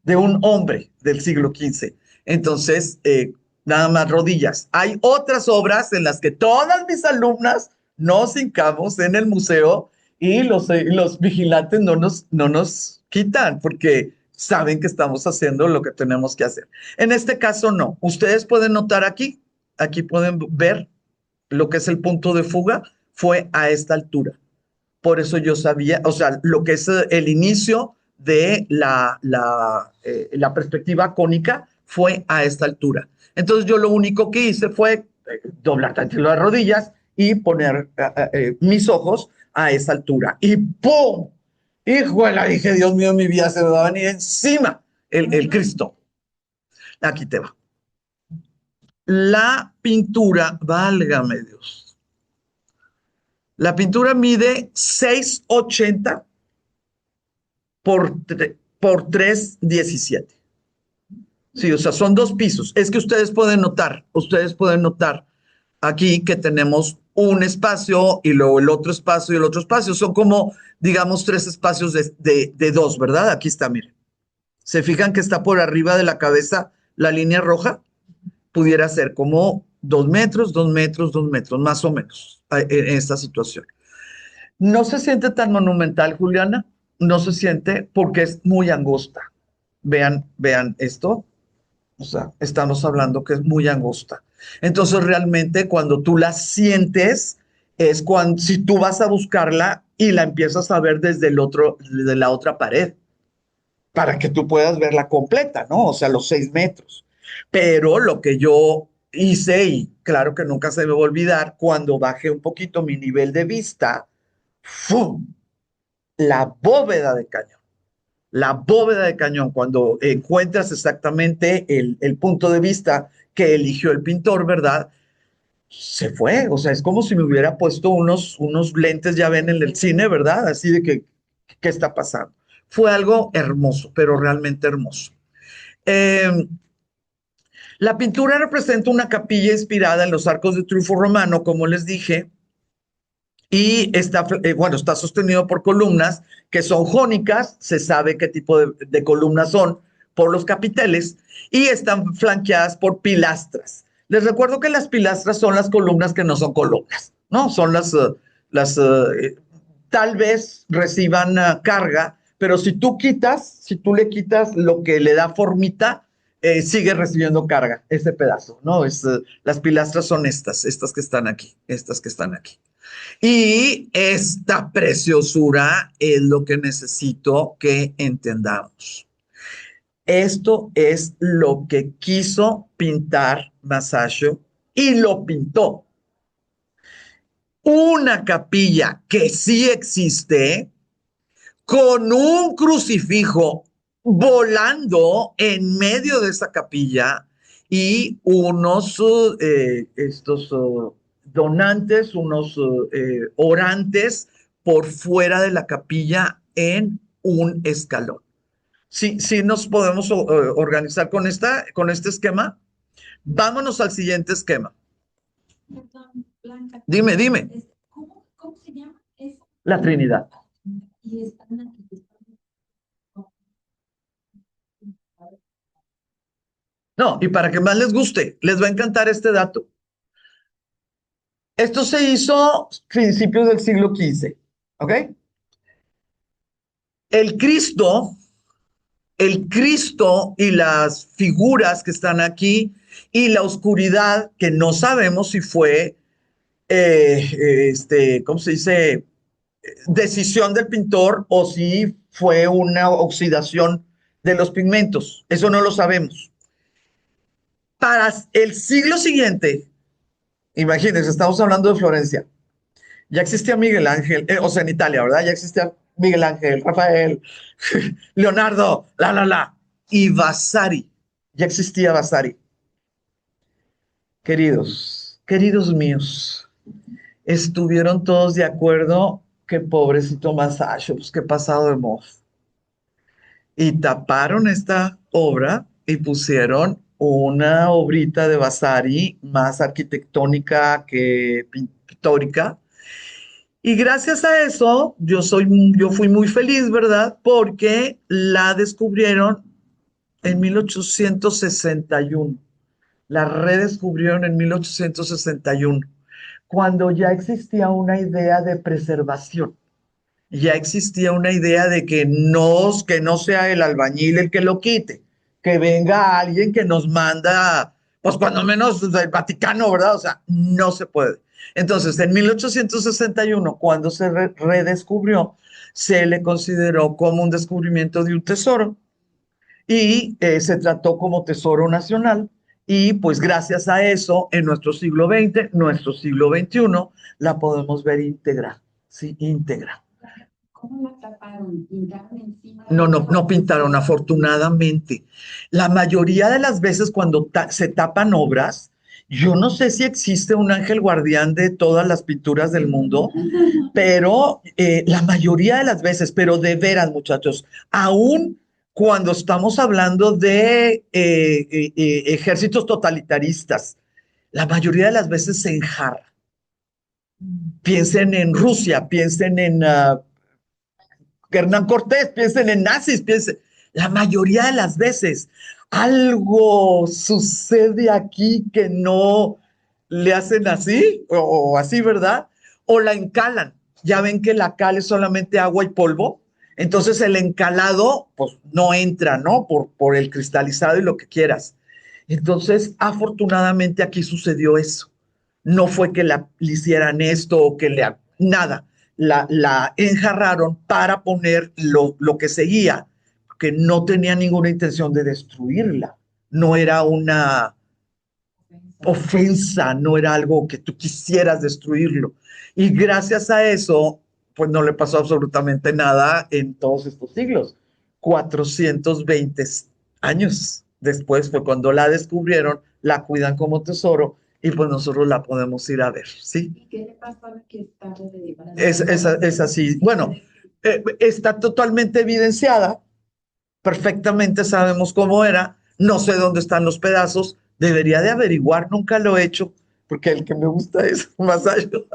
de un hombre del siglo XV. Entonces, nada más rodillas. Hay otras obras en las que todas mis alumnas nos hincamos en el museo y los vigilantes no nos quitan porque saben que estamos haciendo lo que tenemos que hacer. En este caso, no. Ustedes pueden notar aquí pueden ver lo que es el punto de fuga, fue a esta altura. Por eso yo sabía, o sea, lo que es el inicio de la perspectiva cónica fue a esta altura. Entonces yo lo único que hice fue doblar tantito las rodillas y poner mis ojos a esa altura. Y ¡pum! Híjole, dije, Dios mío, mi vida se me va a venir encima el Cristo. Aquí te va. La pintura, válgame Dios. La pintura mide 6,80 por 3,17. Sí, o sea, son dos pisos. Es que ustedes pueden notar aquí que tenemos un espacio y luego el otro espacio y el otro espacio. Son como, digamos, tres espacios de dos, ¿verdad? Aquí está, miren. ¿Se fijan que está por arriba de la cabeza la línea roja? Pudiera ser como 2 metros, 2 metros, 2 metros, más o menos, en esta situación. No se siente tan monumental, Juliana, no se siente porque es muy angosta. Vean esto, o sea, estamos hablando que es muy angosta. Entonces, realmente, cuando tú la sientes, es cuando, si tú vas a buscarla y la empiezas a ver desde la otra pared, para que tú puedas verla completa, ¿no? O sea, los 6 metros. Pero lo que yo hice, y claro que nunca se me va a olvidar, cuando bajé un poquito mi nivel de vista, ¡fum! La bóveda de cañón. La bóveda de cañón, cuando encuentras exactamente el punto de vista que eligió el pintor, ¿verdad? Se fue, o sea, es como si me hubiera puesto unos lentes, ya ven en el cine, ¿verdad? Así de que, ¿qué está pasando? Fue algo hermoso, pero realmente hermoso. Eh, la pintura representa una capilla inspirada en los arcos de triunfo romano, como les dije, y bueno, está sostenido por columnas que son jónicas, se sabe qué tipo de columnas son por los capiteles, y están flanqueadas por pilastras. Les recuerdo que las pilastras son las columnas que no son columnas, ¿no? Son tal vez reciban carga, pero si tú le quitas lo que le da formita, sigue recibiendo carga, ese pedazo, ¿no? Las pilastras son estas que están aquí, estas que están aquí. Y esta preciosura es lo que necesito que entendamos. Esto es lo que quiso pintar Masaccio y lo pintó. Una capilla que sí existe con un crucifijo volando en medio de esa capilla y unos estos donantes, unos orantes por fuera de la capilla en un escalón. Sí, sí nos podemos organizar con este esquema. Vámonos al siguiente esquema. Perdón, Blanca. Dime, dime. ¿Cómo se llama eso? La Trinidad. Y están aquí. No, y para que más les guste, les va a encantar este dato. Esto se hizo principios del siglo XV, ¿ok? El Cristo, el Cristo y las figuras que están aquí y la oscuridad, que no sabemos si fue, ¿cómo se dice? Decisión del pintor o si fue una oxidación de los pigmentos. Eso no lo sabemos. Para el siglo siguiente, imagínense, estamos hablando de Florencia. Ya existía Miguel Ángel, o sea, en Italia, ¿verdad? Ya existía Miguel Ángel, Rafael, Leonardo, y Vasari. Ya existía Vasari. Queridos míos, estuvieron todos de acuerdo que pobrecito Masaccio, pues qué pasado de moda. Y taparon esta obra y pusieron una obrita de Vasari más arquitectónica que pictórica. Y gracias a eso, yo fui muy feliz, ¿verdad? Porque la descubrieron en 1861. La redescubrieron en 1861, cuando ya existía una idea de preservación. Ya existía una idea de que no sea el albañil el que lo quite, que venga alguien que nos manda, pues cuando menos del Vaticano, ¿verdad? O sea, no se puede. Entonces, en 1861, cuando se redescubrió, se le consideró como un descubrimiento de un tesoro y se trató como tesoro nacional Y pues gracias a eso, en nuestro siglo XX, nuestro siglo XXI, la podemos ver íntegra, ¿sí? Íntegra. ¿Cómo la taparon? ¿Pintaron encima de No, la no, no pintaron, pintura? afortunadamente. La mayoría de las veces cuando se tapan obras, yo no sé si existe un ángel guardián de todas las pinturas del mundo, pero la mayoría de las veces, pero de veras, muchachos, aún cuando estamos hablando de ejércitos totalitaristas, la mayoría de las veces se enjarra. Piensen en Rusia, piensen en Hernán Cortés, piensen en nazis, piensen. La mayoría de las veces algo sucede aquí que no le hacen así o así, ¿verdad? O la encalan. Ya ven que la cal es solamente agua y polvo. Entonces el encalado, pues no entra, ¿no? Por el cristalizado y lo que quieras. Entonces, afortunadamente aquí sucedió eso. No fue que le hicieran esto o que le... Nada. La enjarraron para poner lo que seguía, que no tenía ninguna intención de destruirla. No era una ofensa, no era algo que tú quisieras destruirlo. Y gracias a eso, pues no le pasó absolutamente nada en todos estos siglos. 420 años después fue cuando la descubrieron, la cuidan como tesoro y pues nosotros la podemos ir a ver, ¿sí? ¿Y qué le pasó a la que está para Es así. Bueno, está totalmente evidenciada, perfectamente sabemos cómo era, no sé dónde están los pedazos, debería de averiguar, nunca lo he hecho, porque el que me gusta es Masayo.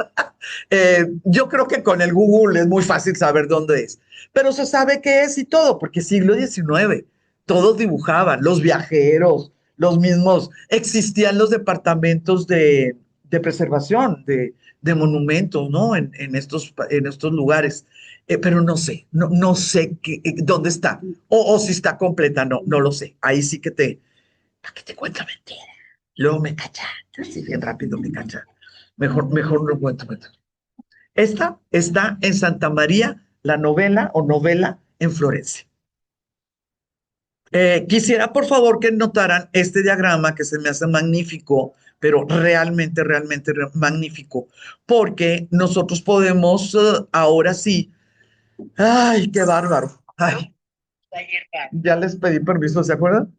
Yo creo que con el Google es muy fácil saber dónde es, pero se sabe qué es y todo, porque siglo XIX, todos dibujaban, los viajeros, los mismos, existían los departamentos de preservación, de monumentos, ¿no? En estos lugares. Pero no sé, no sé dónde está, o si está completa, no lo sé. Ahí sí que ¿para qué te cuento mentira? Luego me cachan, así bien rápido me cachan. Mejor no cuento mentira. Esta está en Santa María, la novela o novela en Florencia. Quisiera, por favor, que notaran este diagrama que se me hace magnífico, pero realmente magnífico, porque nosotros podemos, ahora sí, ay, qué bárbaro. Ay, ya les pedí permiso, ¿se acuerdan?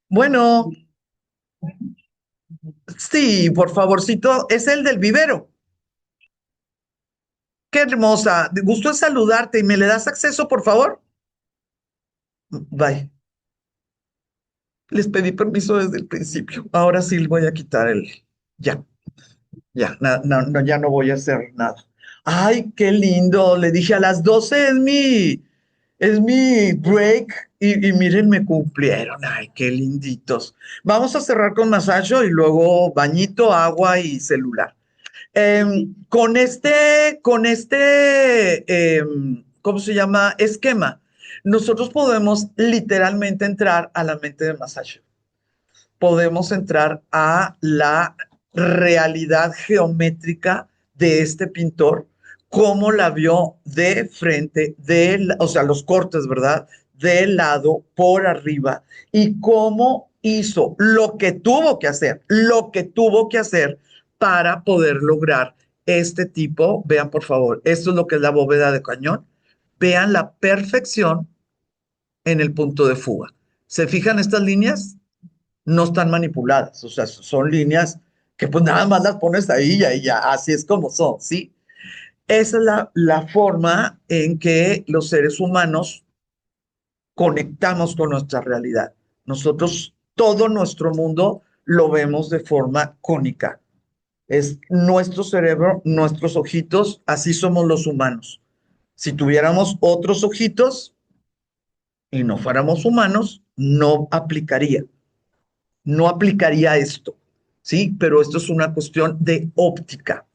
Bueno, sí, por favorcito, es el del vivero. Qué hermosa, gusto en saludarte y me le das acceso, por favor. Bye. Les pedí permiso desde el principio. Ahora sí voy a quitar ya, ya no voy a hacer nada. Ay, qué lindo. Le dije a las 12 es mi break y miren, me cumplieron. Ay, qué linditos. Vamos a cerrar con masaje y luego bañito, agua y celular. ¿Cómo se llama? Esquema. Nosotros podemos literalmente entrar a la mente de masaje, podemos entrar a la realidad geométrica de este pintor, cómo la vio de frente, o sea, los cortes, ¿verdad? De lado, por arriba, y cómo hizo lo que tuvo que hacer para poder lograr este tipo. Vean, por favor, esto es lo que es la bóveda de cañón. Vean la perfección en el punto de fuga. ¿Se fijan estas líneas? No están manipuladas, o sea, son líneas que pues nada más las pones ahí y ya, así es como son, ¿sí? Esa es la forma en que los seres humanos conectamos con nuestra realidad. Nosotros, todo nuestro mundo lo vemos de forma cónica. Es nuestro cerebro, nuestros ojitos, así somos los humanos. Si tuviéramos otros ojitos y no fuéramos humanos, no aplicaría esto, ¿sí? Pero esto es una cuestión de óptica.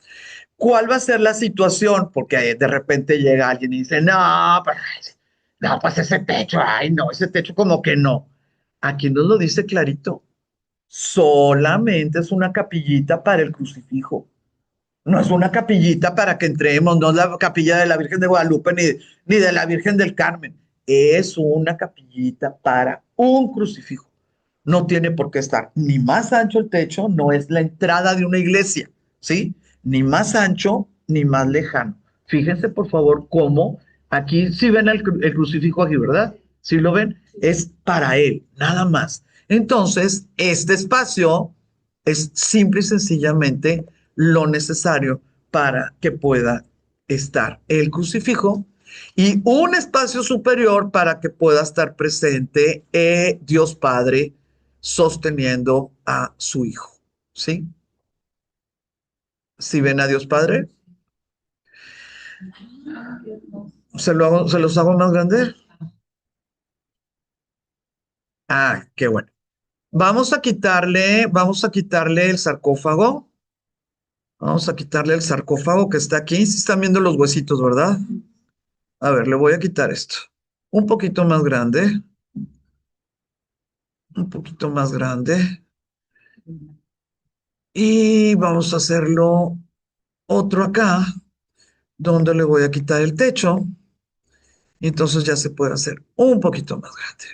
¿Cuál va a ser la situación? Porque de repente llega alguien y dice, no, pues ese techo, ay, no, ese techo como que no. Aquí nos lo dice clarito. Solamente es una capillita para el crucifijo. No es una capillita para que entremos, no es la capilla de la Virgen de Guadalupe ni de la Virgen del Carmen. Es una capillita para un crucifijo. No tiene por qué estar ni más ancho el techo, no es la entrada de una iglesia, ¿sí? Ni más ancho ni más lejano. Fíjense, por favor, cómo aquí sí ven el crucifijo aquí, ¿verdad? ¿Sí lo ven? Es para él, nada más. Entonces, este espacio es simple y sencillamente lo necesario para que pueda estar el crucifijo y un espacio superior para que pueda estar presente Dios Padre sosteniendo a su Hijo. ¿Sí? ¿Sí ven a Dios Padre? Ah, qué hermoso. ¿Se los hago más grande? Ah, qué bueno. Vamos a quitarle el sarcófago. Vamos a quitarle el sarcófago que está aquí. Si están viendo los huesitos, ¿verdad? A ver, le voy a quitar esto. Un poquito más grande. Un poquito más grande. Y vamos a hacerlo otro acá, donde le voy a quitar el techo. Y entonces ya se puede hacer un poquito más grande.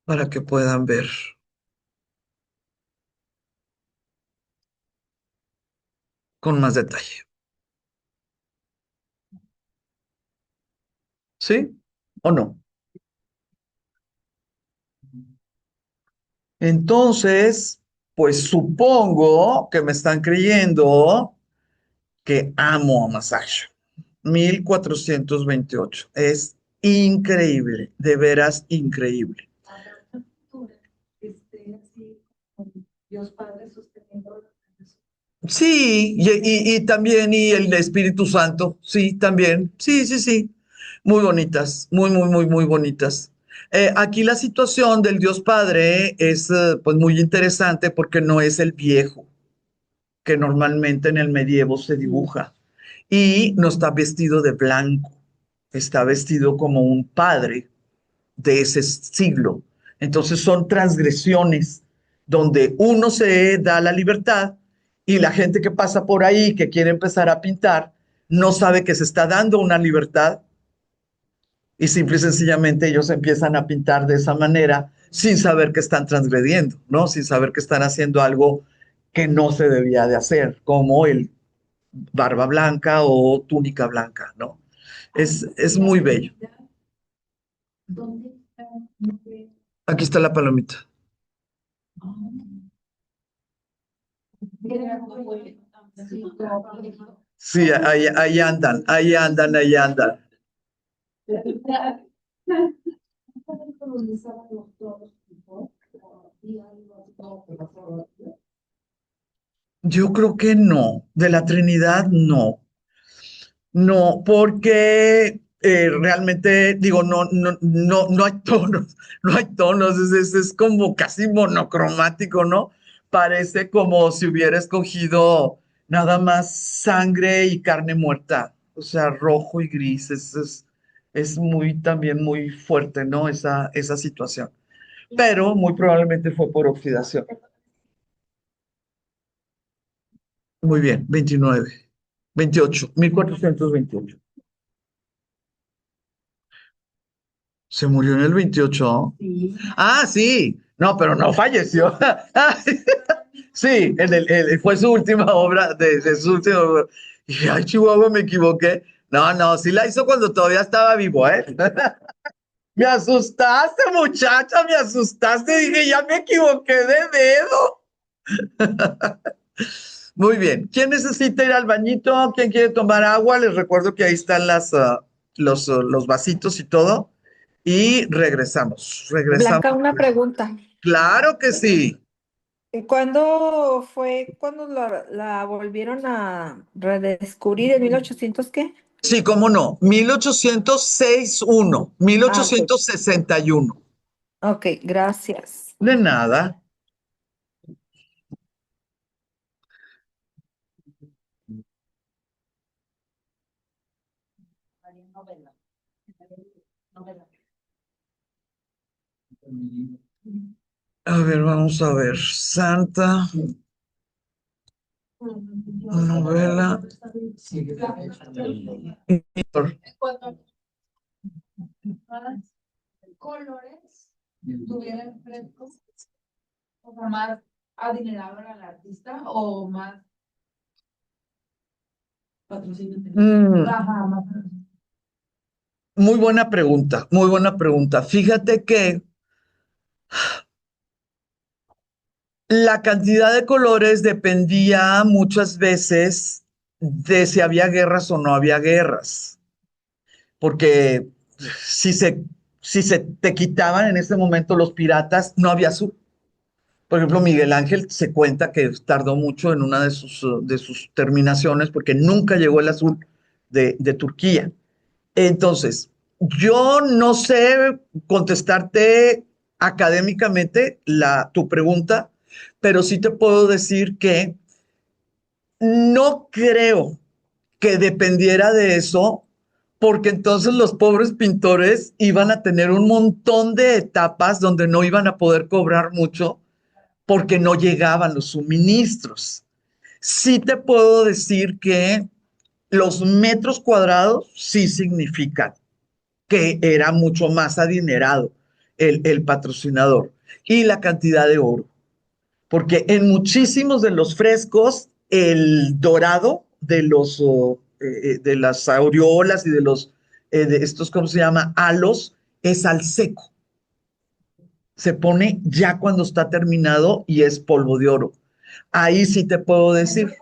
Para que puedan ver con más detalle. ¿Sí? ¿O no? Entonces, pues supongo que me están creyendo que amo a Masaccio. 1428. Es increíble, de veras increíble. Habrá una pintura que esté así con Dios Padre sosteniendo la casa. Sí, y también, y el Espíritu Santo, sí, también, sí, sí, sí, muy bonitas, muy, muy, muy, muy bonitas. Aquí la situación del Dios Padre es pues muy interesante porque no es el viejo que normalmente en el medievo se dibuja y no está vestido de blanco, está vestido como un padre de ese siglo. Entonces son transgresiones donde uno se da la libertad y la gente que pasa por ahí, que quiere empezar a pintar, no sabe que se está dando una libertad y simple y sencillamente ellos empiezan a pintar de esa manera sin saber que están transgrediendo, ¿no? Sin saber que están haciendo algo que no se debía de hacer, como el barba blanca o túnica blanca, ¿no? Es Y la muy bello. Trinidad, ¿dónde está? No veo. Aquí está la palomita. Ah, mira, bueno, sí, como dijo. Sí, ahí andan, ahí andan, ahí andan. Yo creo que no, de la Trinidad no, no, porque realmente digo, no hay tonos, no hay tonos, es como casi monocromático, ¿no? Parece como si hubiera escogido nada más sangre y carne muerta, o sea, rojo y gris, es muy también muy fuerte, ¿no? Esa situación, pero muy probablemente fue por oxidación. Muy bien, 29, 28, 1428. Se murió en el 28. Sí. Ah, sí. No, pero no falleció. Sí, fue su última obra, de su última obra. Y dije, ay, Chihuahua, me equivoqué. No, no, sí la hizo cuando todavía estaba vivo, ¿eh? Me asustaste, muchacha, me asustaste. Dije, ya me equivoqué de dedo. Muy bien. ¿Quién necesita ir al bañito? ¿Quién quiere tomar agua? Les recuerdo que ahí están los vasitos y todo. Y regresamos. Regresamos. Blanca, una pregunta. Claro que sí. ¿Cuándo fue cuando la volvieron a redescubrir en 1800 qué? Sí, cómo no. 1861, mil Ah, ok. ochocientos sesenta y uno. Ok, gracias. De nada. A ver, vamos a ver. Santa Novela. En cuanto a colores, tuvieran frescos, o sea, más adinerado era el artista o más patrocinio. Mm, Ajá, más. muy buena pregunta, muy buena pregunta. Fíjate que la cantidad de colores dependía muchas veces de si había guerras o no había guerras, porque si se, si se te quitaban en ese momento los piratas, no había azul. Por ejemplo, Miguel Ángel se cuenta que tardó mucho en una de sus terminaciones porque nunca llegó el azul de Turquía. Entonces, yo no sé contestarte académicamente tu pregunta, pero sí te puedo decir que no creo que dependiera de eso, porque entonces los pobres pintores iban a tener un montón de etapas donde no iban a poder cobrar mucho porque no llegaban los suministros. Sí te puedo decir que los metros cuadrados sí significan que era mucho más adinerado el patrocinador y la cantidad de oro, porque en muchísimos de los frescos el dorado de las aureolas y de estos, ¿cómo se llama? Halos, es al seco. Se pone ya cuando está terminado y es polvo de oro. Ahí sí te puedo decir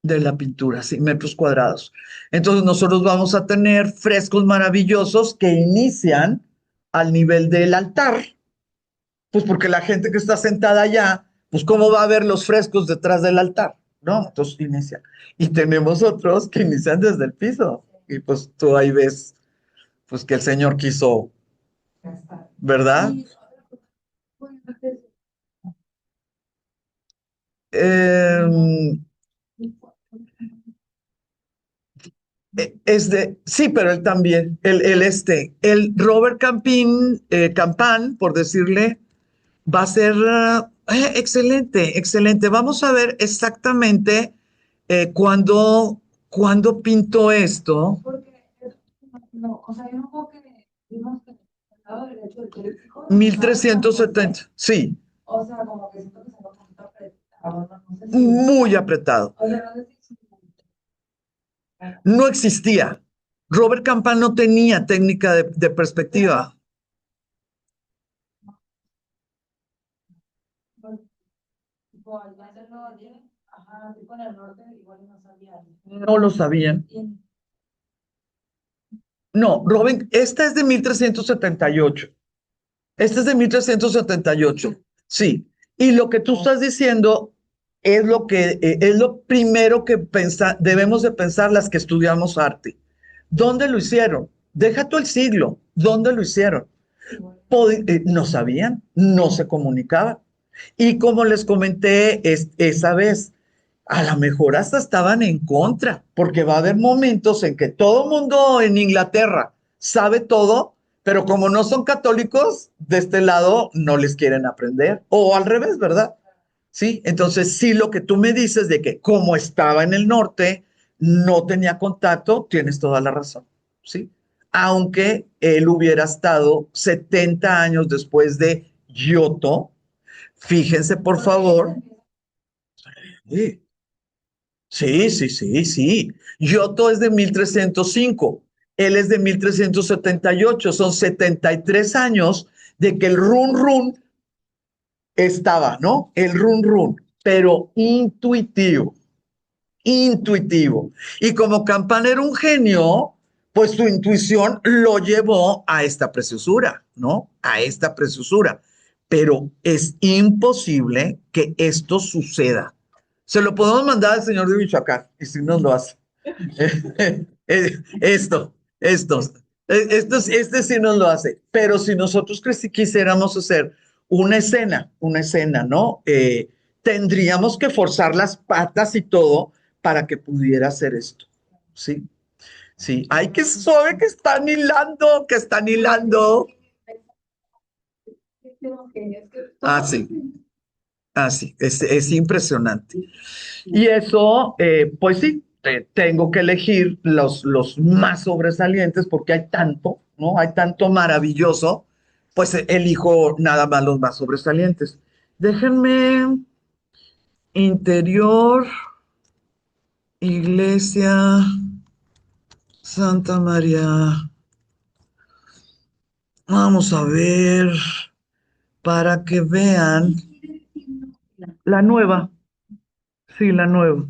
de la pintura, sí, metros cuadrados. Entonces nosotros vamos a tener frescos maravillosos que inician al nivel del altar, pues porque la gente que está sentada allá, pues cómo va a ver los frescos detrás del altar, ¿no? Entonces inicia. Y tenemos otros que inician desde el piso. Y pues tú ahí ves, pues que el Señor quiso, ¿verdad? Eh, sí, pero él también, el Robert Campan, por decirle, va a ser excelente, excelente. Vamos a ver exactamente cuándo pintó esto. Porque, no, o sea, yo no puedo que vimos que el lado derecho del tríptico, 1370, sí, o sea, como que siento que se va un poquito apretado, no sé si, muy apretado. o sea, no sé si, No existía. Robert Campan no tenía técnica de perspectiva. pues, tipo, al hacerlo ayer, ajá, tipo en el norte, igual no sabía. No lo sabían. No, Robin, esta es de 1378. Este es de 1378. Sí. Y lo que tú estás diciendo es lo primero que debemos de pensar las que estudiamos arte. ¿Dónde lo hicieron? Deja tú el siglo. ¿Dónde lo hicieron? No sabían, no se comunicaban. Y como les comenté esa vez, a lo mejor hasta estaban en contra, porque va a haber momentos en que todo el mundo en Inglaterra sabe todo, pero como no son católicos, de este lado no les quieren aprender, o al revés, ¿verdad? Sí, entonces sí, lo que tú me dices de que como estaba en el norte, no tenía contacto, tienes toda la razón, ¿sí? Aunque él hubiera estado 70 años después de Giotto, fíjense por favor. Sí, sí, sí, sí, sí. Giotto es de 1305, él es de 1378, son 73 años de que el run run estaba, ¿no? El run run, pero intuitivo, intuitivo. Y como Campana era un genio, pues su intuición lo llevó a esta preciosura, ¿no? A esta preciosura. Pero es imposible que esto suceda. Se lo podemos mandar al señor de Michoacán y si nos lo hace. Esto, estos, este sí nos lo hace. Pero si nosotros quisiéramos hacer una escena, ¿no? Tendríamos que forzar las patas y todo para que pudiera hacer esto. ¿Sí? Sí. Ay, qué suave que están hilando, que están hilando. Ah, sí. así, es impresionante. Y eso, pues sí, tengo que elegir los más sobresalientes porque hay tanto, ¿no? Hay tanto maravilloso, pues elijo nada más los más sobresalientes. Déjenme interior, iglesia, Santa María. Vamos a ver, para que vean la nueva, sí, la nueva.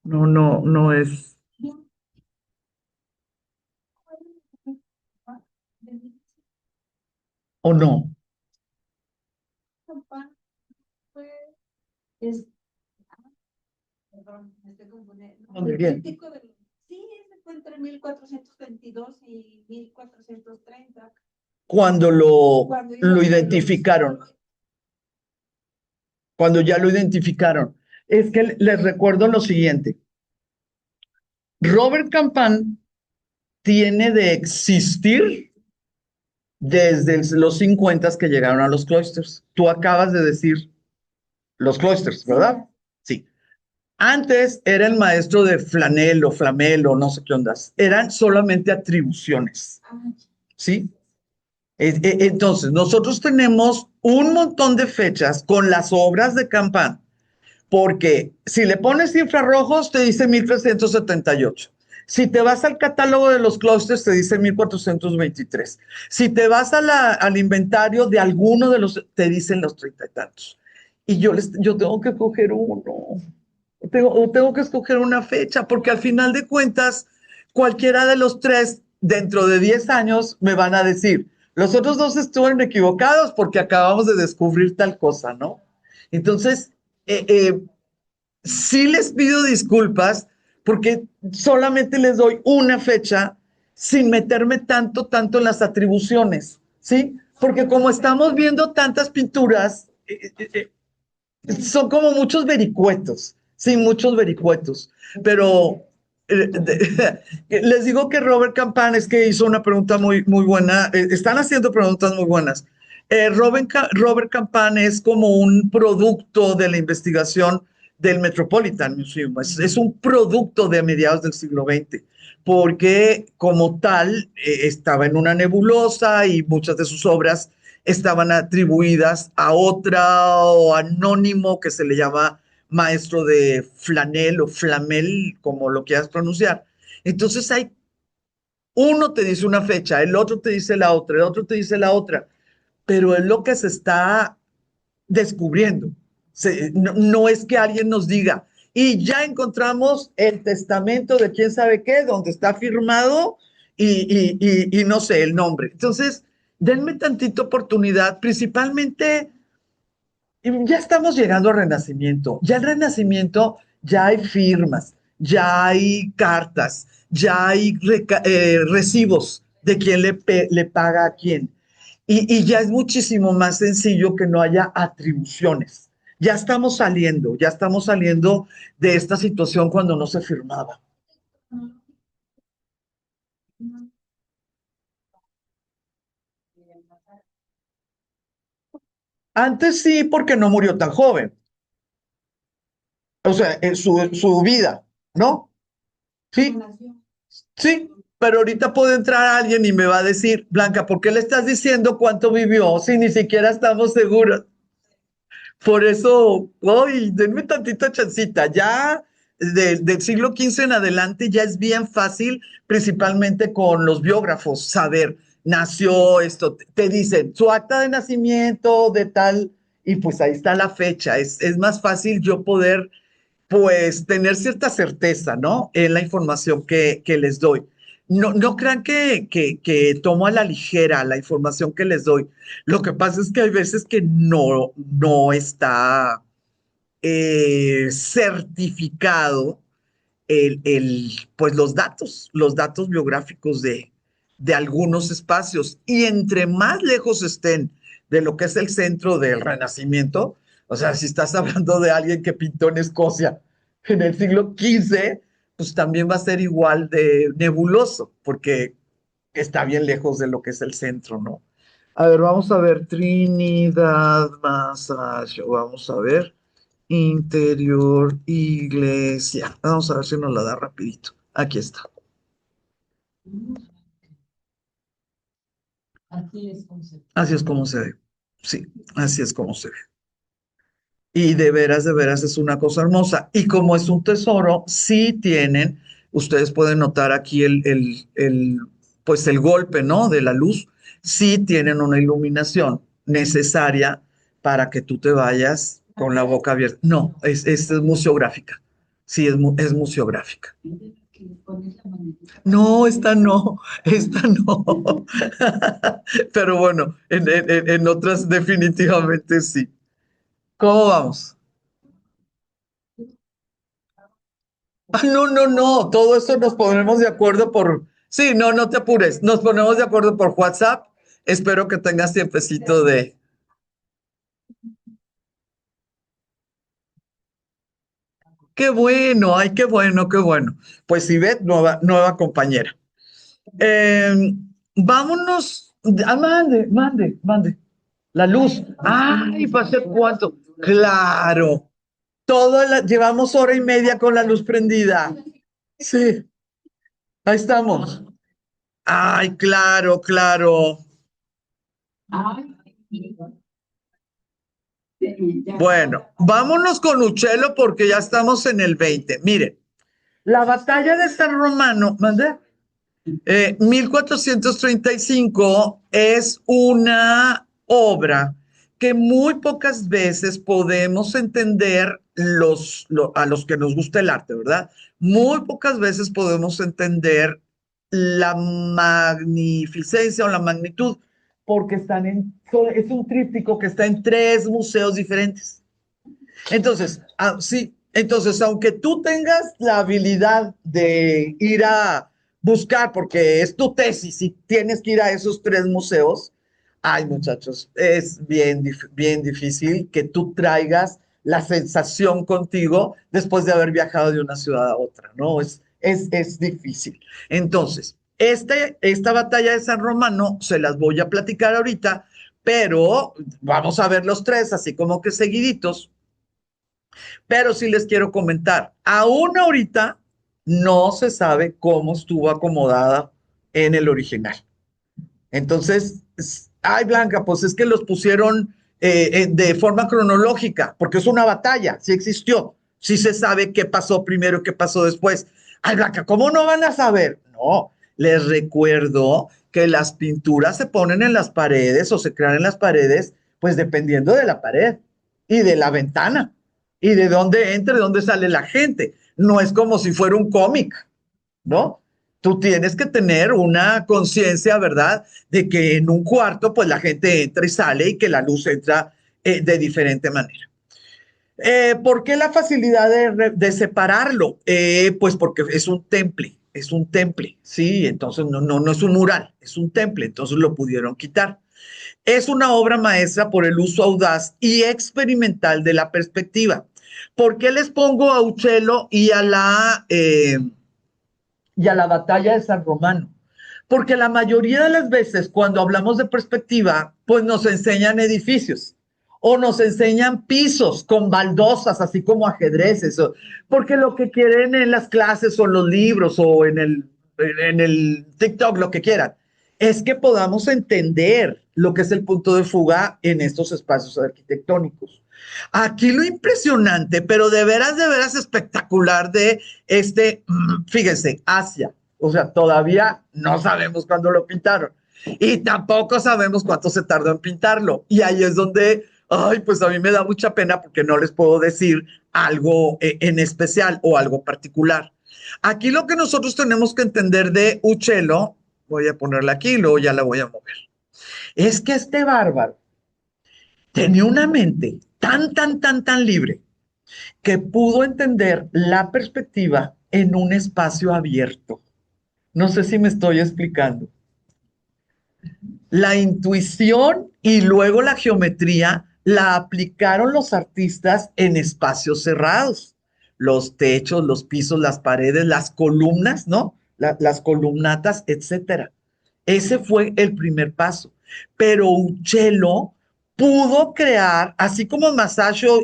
No, no, no es, o no. Es, perdón, me estoy confundiendo. Muy bien. Sí, ese fue entre 1422 y 1430. Cuando Cuando lo identificaron, cuando ya lo identificaron. Es que les recuerdo lo siguiente. Robert Campán tiene de existir desde los 50 que llegaron a los clústers. Tú acabas de decir los clústers, ¿verdad? Sí. Antes era el maestro de Flanel o Flamel o no sé qué ondas. Eran solamente atribuciones, ¿sí? Entonces, nosotros tenemos un montón de fechas con las obras de Campán, porque si le pones infrarrojos, te dice 1378. Si te vas al catálogo de los clústeres, te dice 1423. Si te vas al inventario de alguno de los, te dicen los 30 y tantos. Y yo tengo que coger uno. Tengo que escoger una fecha, porque al final de cuentas, cualquiera de los tres, dentro de 10 años, me van a decir, los otros dos estuvieron equivocados porque acabamos de descubrir tal cosa, ¿no? Entonces, eh, eh, sí les pido disculpas porque solamente les doy una fecha sin meterme tanto en las atribuciones, ¿sí? Porque como estamos viendo tantas pinturas, son como muchos vericuetos, sí, muchos vericuetos, pero les digo que Robert Campán es que hizo una pregunta muy buena, están haciendo preguntas muy buenas. Robert Campán es como un producto de la investigación del Metropolitan Museum, es un producto de mediados del siglo XX, porque como tal estaba en una nebulosa y muchas de sus obras estaban atribuidas a otra o anónimo que se le llama maestro de flanel o flamel, como lo quieras pronunciar. Entonces uno te dice una fecha, el otro te dice la otra, el otro te dice la otra, pero es lo que se está descubriendo. No es que alguien nos diga, y ya encontramos el testamento de quién sabe qué, donde está firmado y no sé el nombre. Entonces, denme tantita oportunidad, principalmente, ya estamos llegando al Renacimiento. Ya el Renacimiento, ya hay firmas, ya hay cartas, ya hay recibos de quién le paga a quién. Y ya es muchísimo más sencillo que no haya atribuciones. Ya estamos saliendo de esta situación cuando no se firmaba. Antes sí, porque no murió tan joven. O sea, en su vida, ¿no? Sí, sí, pero ahorita puede entrar alguien y me va a decir, Blanca, ¿por qué le estás diciendo cuánto vivió si ni siquiera estamos seguros? Por eso, hoy, denme tantita chancita. Ya del siglo XV en adelante ya es bien fácil, principalmente con los biógrafos, saber, nació esto, te dicen su acta de nacimiento de tal, y pues ahí está la fecha. Es más fácil yo poder pues tener cierta certeza, ¿no? En la información que les doy. No crean que tomo a la ligera la información que les doy. Lo que pasa es que hay veces que no está certificado pues los datos biográficos de algunos espacios. Y entre más lejos estén de lo que es el centro del Renacimiento, o sea, si estás hablando de alguien que pintó en Escocia en el siglo XV, pues también va a ser igual de nebuloso, porque está bien lejos de lo que es el centro, ¿no? A ver, vamos a ver, Trinidad Massage, vamos a ver, interior, iglesia. Vamos a ver si nos la da rapidito. Aquí está. Así es como se ve. Sí, así es como se ve. Y de veras es una cosa hermosa. Y como es un tesoro, sí tienen, ustedes pueden notar aquí pues el golpe, ¿no? De la luz. Sí tienen una iluminación necesaria para que tú te vayas con la boca abierta. No, es museográfica. Sí, es museográfica. No, esta no. Pero bueno, en otras definitivamente sí. ¿Cómo vamos? Ah, no, no, no, todo eso nos ponemos de acuerdo por... Sí, no, no te apures, nos ponemos de acuerdo por WhatsApp. Espero que tengas tiempecito de... Qué bueno, ay, qué bueno, qué bueno. Pues Ivette, nueva compañera. Eh, vámonos. Ah, mande. La luz. Ay, ¿pasé cuánto? Claro. Llevamos hora y media con la luz prendida. Sí, ahí estamos. Ay, claro, claro. Bueno, vámonos con Uccello porque ya estamos en el 20. Miren, la batalla de San Romano, ¿mande? 1435 es una obra que muy pocas veces podemos entender a los que nos gusta el arte, ¿verdad? Muy pocas veces podemos entender la magnificencia o la magnitud, porque es un tríptico que está en tres museos diferentes. Entonces, sí, entonces, aunque tú tengas la habilidad de ir a buscar, porque es tu tesis y tienes que ir a esos tres museos, ay, muchachos, es bien difícil que tú traigas la sensación contigo después de haber viajado de una ciudad a otra, ¿no? Es difícil. Entonces, esta batalla de San Romano se las voy a platicar ahorita, pero vamos a ver los tres, así como que seguiditos. Pero sí les quiero comentar, aún ahorita no se sabe cómo estuvo acomodada en el original. Entonces, ay Blanca, pues es que los pusieron de forma cronológica, porque es una batalla, sí existió, sí se sabe qué pasó primero y qué pasó después. Ay Blanca, ¿cómo no van a saber? No, les recuerdo que las pinturas se ponen en las paredes o se crean en las paredes, pues dependiendo de la pared y de la ventana y de dónde entra, de dónde sale la gente. No es como si fuera un cómic, ¿no? Tú tienes que tener una conciencia, ¿verdad? De que en un cuarto, pues la gente entra y sale y que la luz entra de diferente manera. ¿Por qué la facilidad de separarlo? Pues porque es un temple, ¿sí? Entonces no es un mural, es un temple, entonces lo pudieron quitar. Es una obra maestra por el uso audaz y experimental de la perspectiva. ¿Por qué les pongo a Uccello y a la batalla de San Romano? Porque la mayoría de las veces cuando hablamos de perspectiva, pues nos enseñan edificios o nos enseñan pisos con baldosas, así como ajedrezes, porque lo que quieren en las clases o en los libros o en el TikTok, lo que quieran, es que podamos entender lo que es el punto de fuga en estos espacios arquitectónicos. Aquí lo impresionante, pero de veras espectacular de fíjense, Asia. O sea, todavía no sabemos cuándo lo pintaron. Y tampoco sabemos cuánto se tardó en pintarlo. Y ahí es donde, ay, pues a mí me da mucha pena porque no les puedo decir algo en especial o algo particular. Aquí lo que nosotros tenemos que entender de Uccello, voy a ponerla aquí y luego ya la voy a mover, es que este bárbaro tenía una mente tan libre que pudo entender la perspectiva en un espacio abierto. No sé si me estoy explicando. La intuición y luego la geometría la aplicaron los artistas en espacios cerrados. Los techos, los pisos, las paredes, las columnas, ¿no? Las columnatas, etcétera. Ese fue el primer paso. Pero Uccello pudo crear, así como Masaccio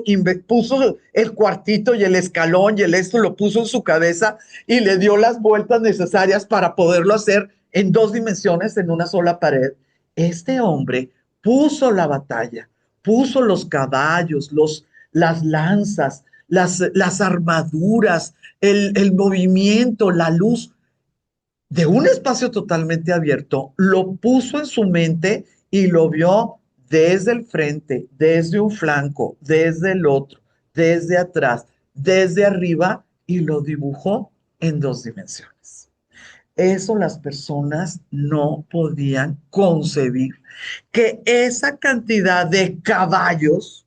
puso el cuartito y el escalón y el esto, lo puso en su cabeza y le dio las vueltas necesarias para poderlo hacer en 2 dimensiones en una sola pared. Este hombre puso la batalla, puso los caballos, las lanzas, las armaduras, el movimiento, la luz de un espacio totalmente abierto, lo puso en su mente y lo vio desde el frente, desde un flanco, desde el otro, desde atrás, desde arriba y lo dibujó en 2 dimensiones. Eso las personas no podían concebir, que esa cantidad de caballos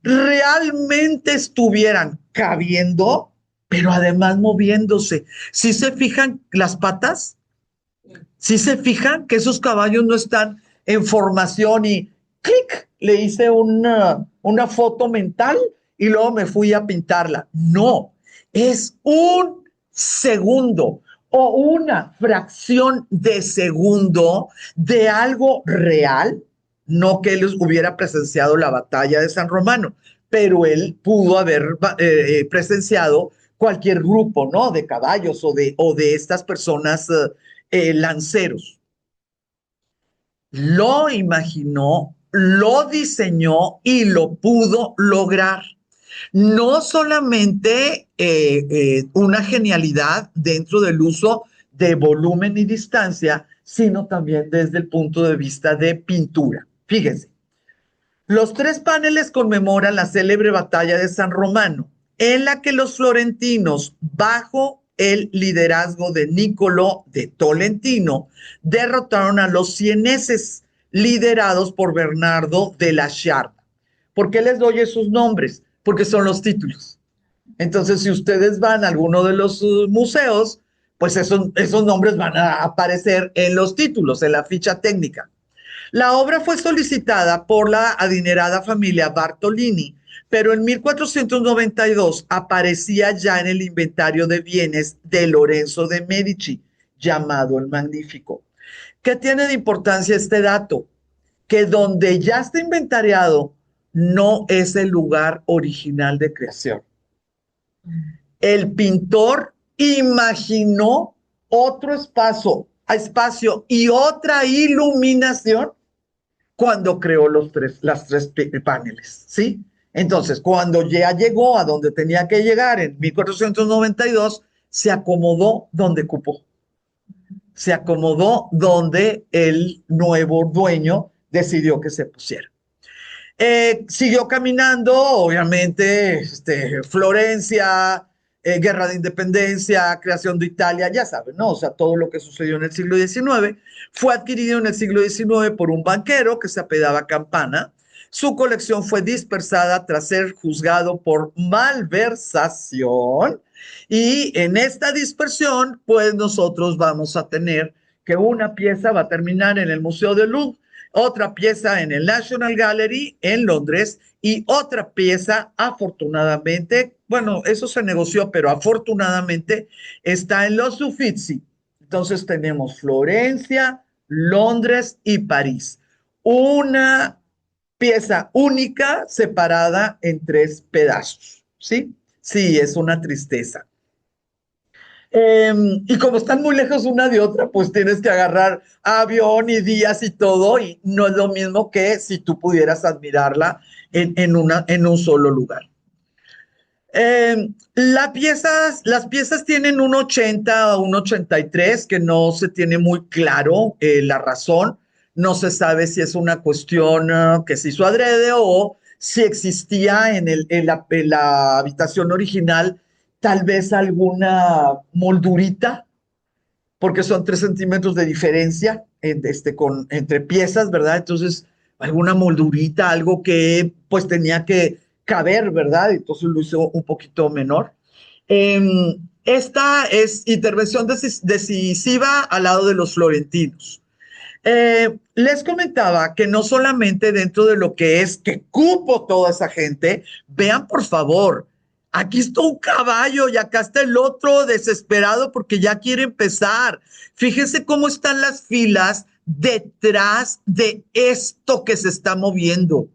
realmente estuvieran cabiendo, pero además moviéndose. Si se fijan las patas, si se fijan que esos caballos no están en formación y clic, le hice una foto mental y luego me fui a pintarla. No, es un segundo o una fracción de segundo de algo real, no que él hubiera presenciado la batalla de San Romano, pero él pudo haber presenciado cualquier grupo, ¿no? De caballos o de estas personas lanceros. Lo imaginó, lo diseñó y lo pudo lograr. No solamente una genialidad dentro del uso de volumen y distancia, sino también desde el punto de vista de pintura. Fíjense, los 3 paneles conmemoran la célebre batalla de San Romano, en la que los florentinos, bajo el liderazgo de Niccolò de Tolentino, derrotaron a los sieneses, liderados por Bernardo de la Sciarpa. ¿Por qué les doy esos nombres? Porque son los títulos. Entonces, si ustedes van a alguno de los museos, pues esos nombres van a aparecer en los títulos, en la ficha técnica. La obra fue solicitada por la adinerada familia Bartolini, pero en 1492 aparecía ya en el inventario de bienes de Lorenzo de Medici, llamado el Magnífico. ¿Qué tiene de importancia este dato? Que donde ya está inventariado no es el lugar original de creación. El pintor imaginó otro espacio y otra iluminación cuando creó las 3 paneles, ¿sí? Entonces, cuando ya llegó a donde tenía que llegar en 1492, se acomodó donde cupó. Se acomodó donde el nuevo dueño decidió que se pusiera. Siguió caminando, obviamente, Florencia, Guerra de Independencia, creación de Italia, ya saben, ¿no? O sea, todo lo que sucedió en el siglo XIX fue adquirido en el siglo XIX por un banquero que se apellidaba Campana. Su colección fue dispersada tras ser juzgado por malversación y en esta dispersión, pues nosotros vamos a tener que una pieza va a terminar en el Museo del Louvre, otra pieza en el National Gallery en Londres y otra pieza, afortunadamente, bueno, eso se negoció, pero afortunadamente está en los Uffizi. Entonces tenemos Florencia, Londres y París. Una pieza única separada en 3 pedazos, ¿sí? Sí, es una tristeza. Y como están muy lejos una de otra, pues tienes que agarrar avión y días y todo, y no es lo mismo que si tú pudieras admirarla en un solo lugar. Las piezas tienen un 80 o un 83, que no se tiene muy claro la razón. No se sabe si es una cuestión que se hizo adrede o si existía en la habitación original tal vez alguna moldurita, porque son 3 centímetros de diferencia entre piezas, ¿verdad? Entonces, alguna moldurita, algo que pues tenía que caber, ¿verdad? Entonces lo hizo un poquito menor. Esta es intervención decisiva al lado de los florentinos. Les comentaba que no solamente dentro de lo que es que cupo toda esa gente, vean por favor, aquí está un caballo y acá está el otro desesperado porque ya quiere empezar. Fíjense cómo están las filas detrás de esto que se está moviendo.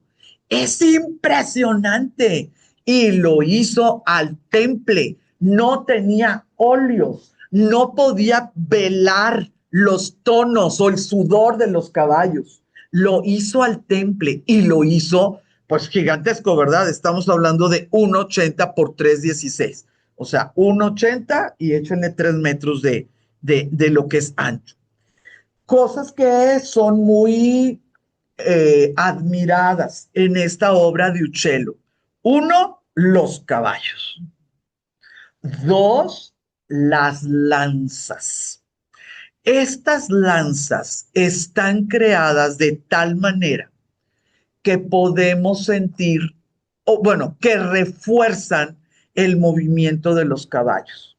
Es impresionante. Y lo hizo al temple. No tenía óleos, no podía velar los tonos o el sudor de los caballos. Lo hizo al temple y lo hizo, pues gigantesco, ¿verdad? Estamos hablando de 1,80 por 3,16. O sea, 1,80 y échenle 3 metros de lo que es ancho. Cosas que son muy admiradas en esta obra de Uccello. Uno, los caballos. Dos, las lanzas. Estas lanzas están creadas de tal manera que podemos sentir, o bueno, que refuerzan el movimiento de los caballos.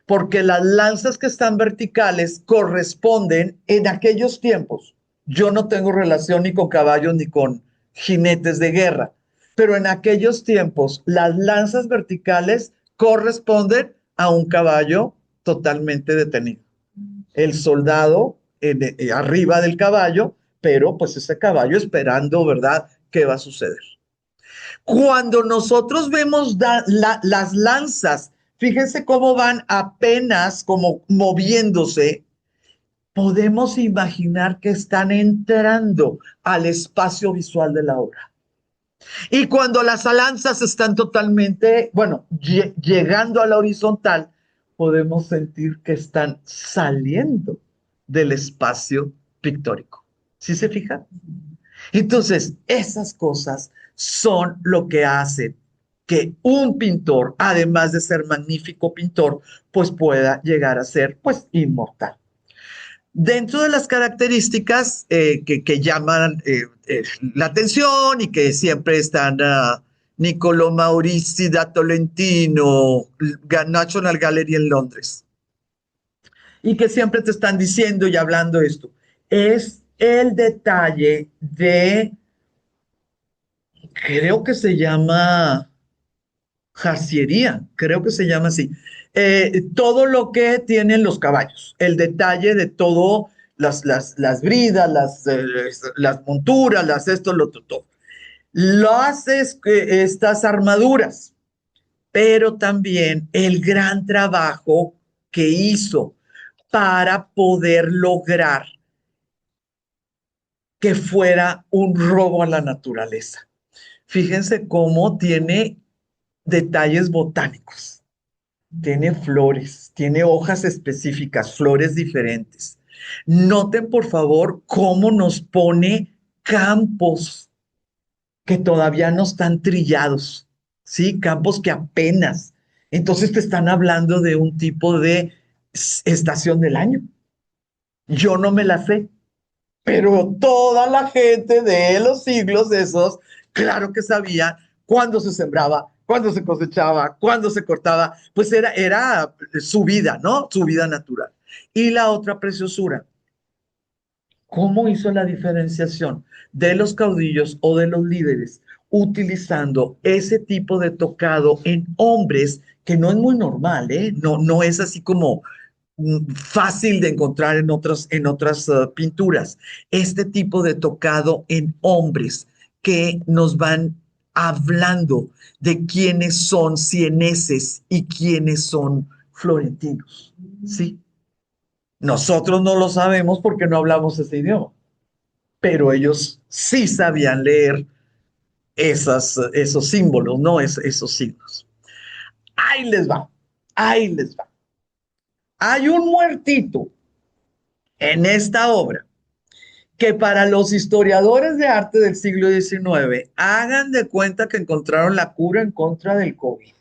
Porque las lanzas que están verticales corresponden en aquellos tiempos. Yo no tengo relación ni con caballos ni con jinetes de guerra, pero en aquellos tiempos las lanzas verticales corresponden a un caballo totalmente detenido. El soldado arriba del caballo, pero pues ese caballo esperando, ¿verdad? ¿Qué va a suceder? Cuando nosotros vemos las lanzas, fíjense cómo van apenas como moviéndose, podemos imaginar que están entrando al espacio visual de la obra. Y cuando las lanzas están totalmente, bueno, llegando a la horizontal, podemos sentir que están saliendo del espacio pictórico. ¿Sí se fijan? Entonces, esas cosas son lo que hacen que un pintor, además de ser magnífico pintor, pues pueda llegar a ser, pues, inmortal. Dentro de las características que llaman la atención y que siempre están Niccolò Maurizi da Tolentino, National Gallery en Londres, y que siempre te están diciendo y hablando esto, es el detalle de, creo que se llama jaciería, creo que se llama así. Todo lo que tienen los caballos, el detalle de todo, las bridas, las monturas, esto, lo otro, todo. Estas armaduras, pero también el gran trabajo que hizo para poder lograr que fuera un robo a la naturaleza. Fíjense cómo tiene detalles botánicos. Tiene flores, tiene hojas específicas, flores diferentes. Noten, por favor, cómo nos pone campos que todavía no están trillados, ¿sí? Campos que apenas. Entonces te están hablando de un tipo de estación del año. Yo no me la sé, pero toda la gente de los siglos esos, claro que sabía cuándo se sembraba, cuándo se cosechaba, cuándo se cortaba, pues era su vida, ¿no? Su vida natural. Y la otra preciosura, ¿cómo hizo la diferenciación de los caudillos o de los líderes utilizando ese tipo de tocado en hombres que no es muy normal, ¿eh? No, no es así como fácil de encontrar en otras pinturas. Este tipo de tocado en hombres que nos van hablando de quiénes son sieneses y quiénes son florentinos, ¿sí? Nosotros no lo sabemos porque no hablamos ese idioma, pero ellos sí sabían leer esos símbolos, ¿no? Esos signos. Ahí les va, ahí les va. Hay un muertito en esta obra que para los historiadores de arte del siglo XIX hagan de cuenta que encontraron la cura en contra del COVID.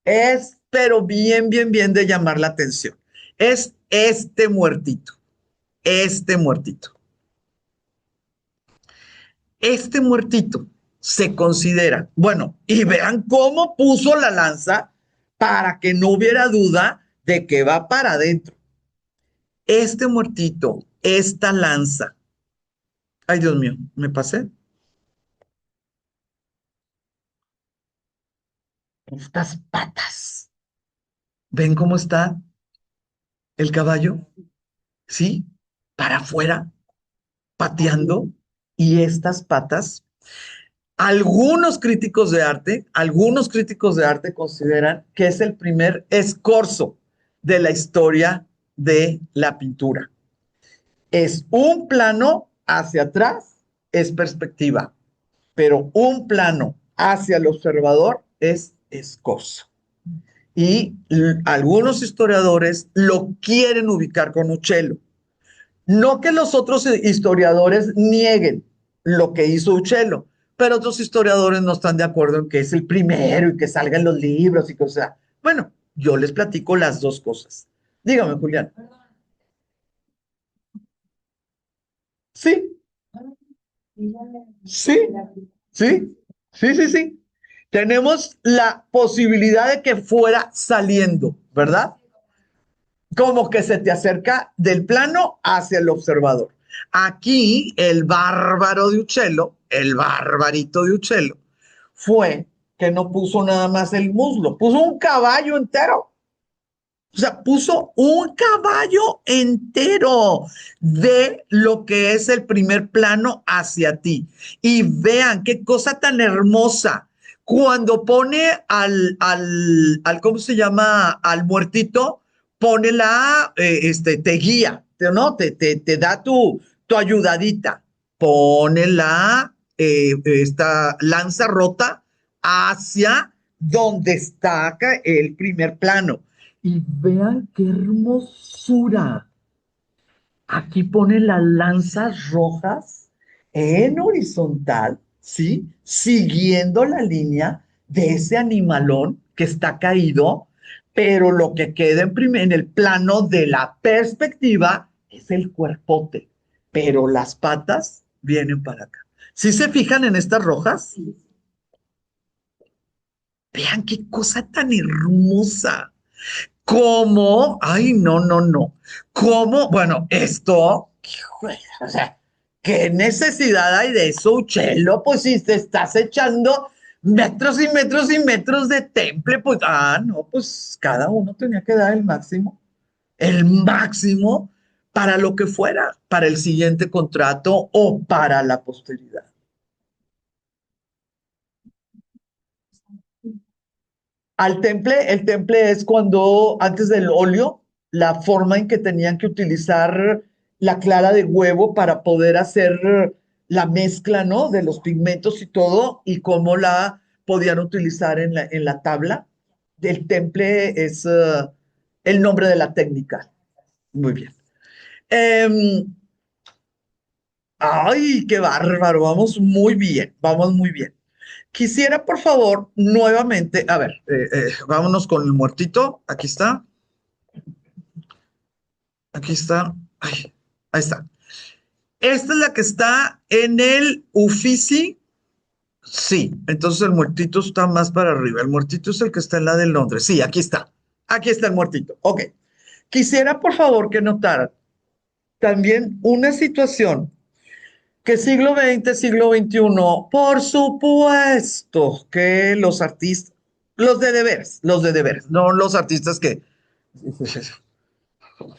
Es, pero bien, bien, bien de llamar la atención. Es este muertito, este muertito. Este muertito se considera, bueno, y vean cómo puso la lanza para que no hubiera duda de que va para adentro. Este muertito, esta lanza, ay Dios mío, me pasé. Estas patas. ¿Ven cómo está el caballo? ¿Sí? para afuera, pateando, y estas patas, algunos críticos de arte consideran que es el primer escorzo de la historia de la pintura. Es un plano hacia atrás, es perspectiva, pero un plano hacia el observador es escorzo. Y algunos historiadores lo quieren ubicar con Uccello. No que los otros historiadores nieguen lo que hizo Uccello, pero otros historiadores no están de acuerdo en que es el primero y que salga en los libros y cosas. Bueno, yo les platico las dos cosas. Dígame, Julián. Sí, sí, sí, sí. Tenemos la posibilidad de que fuera saliendo, ¿verdad? Como que se te acerca del plano hacia el observador. Aquí el bárbaro de Uccello, el barbarito de Uccello, fue que no puso nada más el muslo, puso un caballo entero. O sea, puso un caballo entero de lo que es el primer plano hacia ti. Y vean qué cosa tan hermosa. Cuando pone ¿cómo se llama? Al muertito, pone te guía, ¿no? Te da tu ayudadita. Pone esta lanza rota hacia donde está el primer plano. Y vean qué hermosura. Aquí pone las lanzas rojas en horizontal, ¿sí? Siguiendo la línea de ese animalón que está caído, pero lo que queda en el plano de la perspectiva es el cuerpote, pero las patas vienen para acá. ¿Sí se fijan en estas rojas? Vean qué cosa tan hermosa. ¿Cómo? Ay, no. ¿Cómo? Bueno, esto, o sea, ¿qué necesidad hay de eso, Uchelo? Pues si te estás echando metros y metros y metros de temple, pues, no, pues cada uno tenía que dar el máximo para lo que fuera, para el siguiente contrato o para la posteridad. El temple es cuando, antes del óleo, la forma en que tenían que utilizar la clara de huevo para poder hacer la mezcla, ¿no? De los pigmentos y todo, y cómo la podían utilizar en la tabla. El temple es el nombre de la técnica. Muy bien. Ay, qué bárbaro, vamos muy bien. Quisiera, por favor, nuevamente, a ver, vámonos con el muertito. Aquí está, ay, ahí está. Esta es la que está en el Uffizi. Sí, entonces el muertito está más para arriba. El muertito es el que está en la de Londres. Sí, aquí está. Aquí está el muertito. Ok. Quisiera, por favor, que notaran también una situación que siglo XX, siglo XXI, por supuesto que los artistas, los de deberes, no los artistas que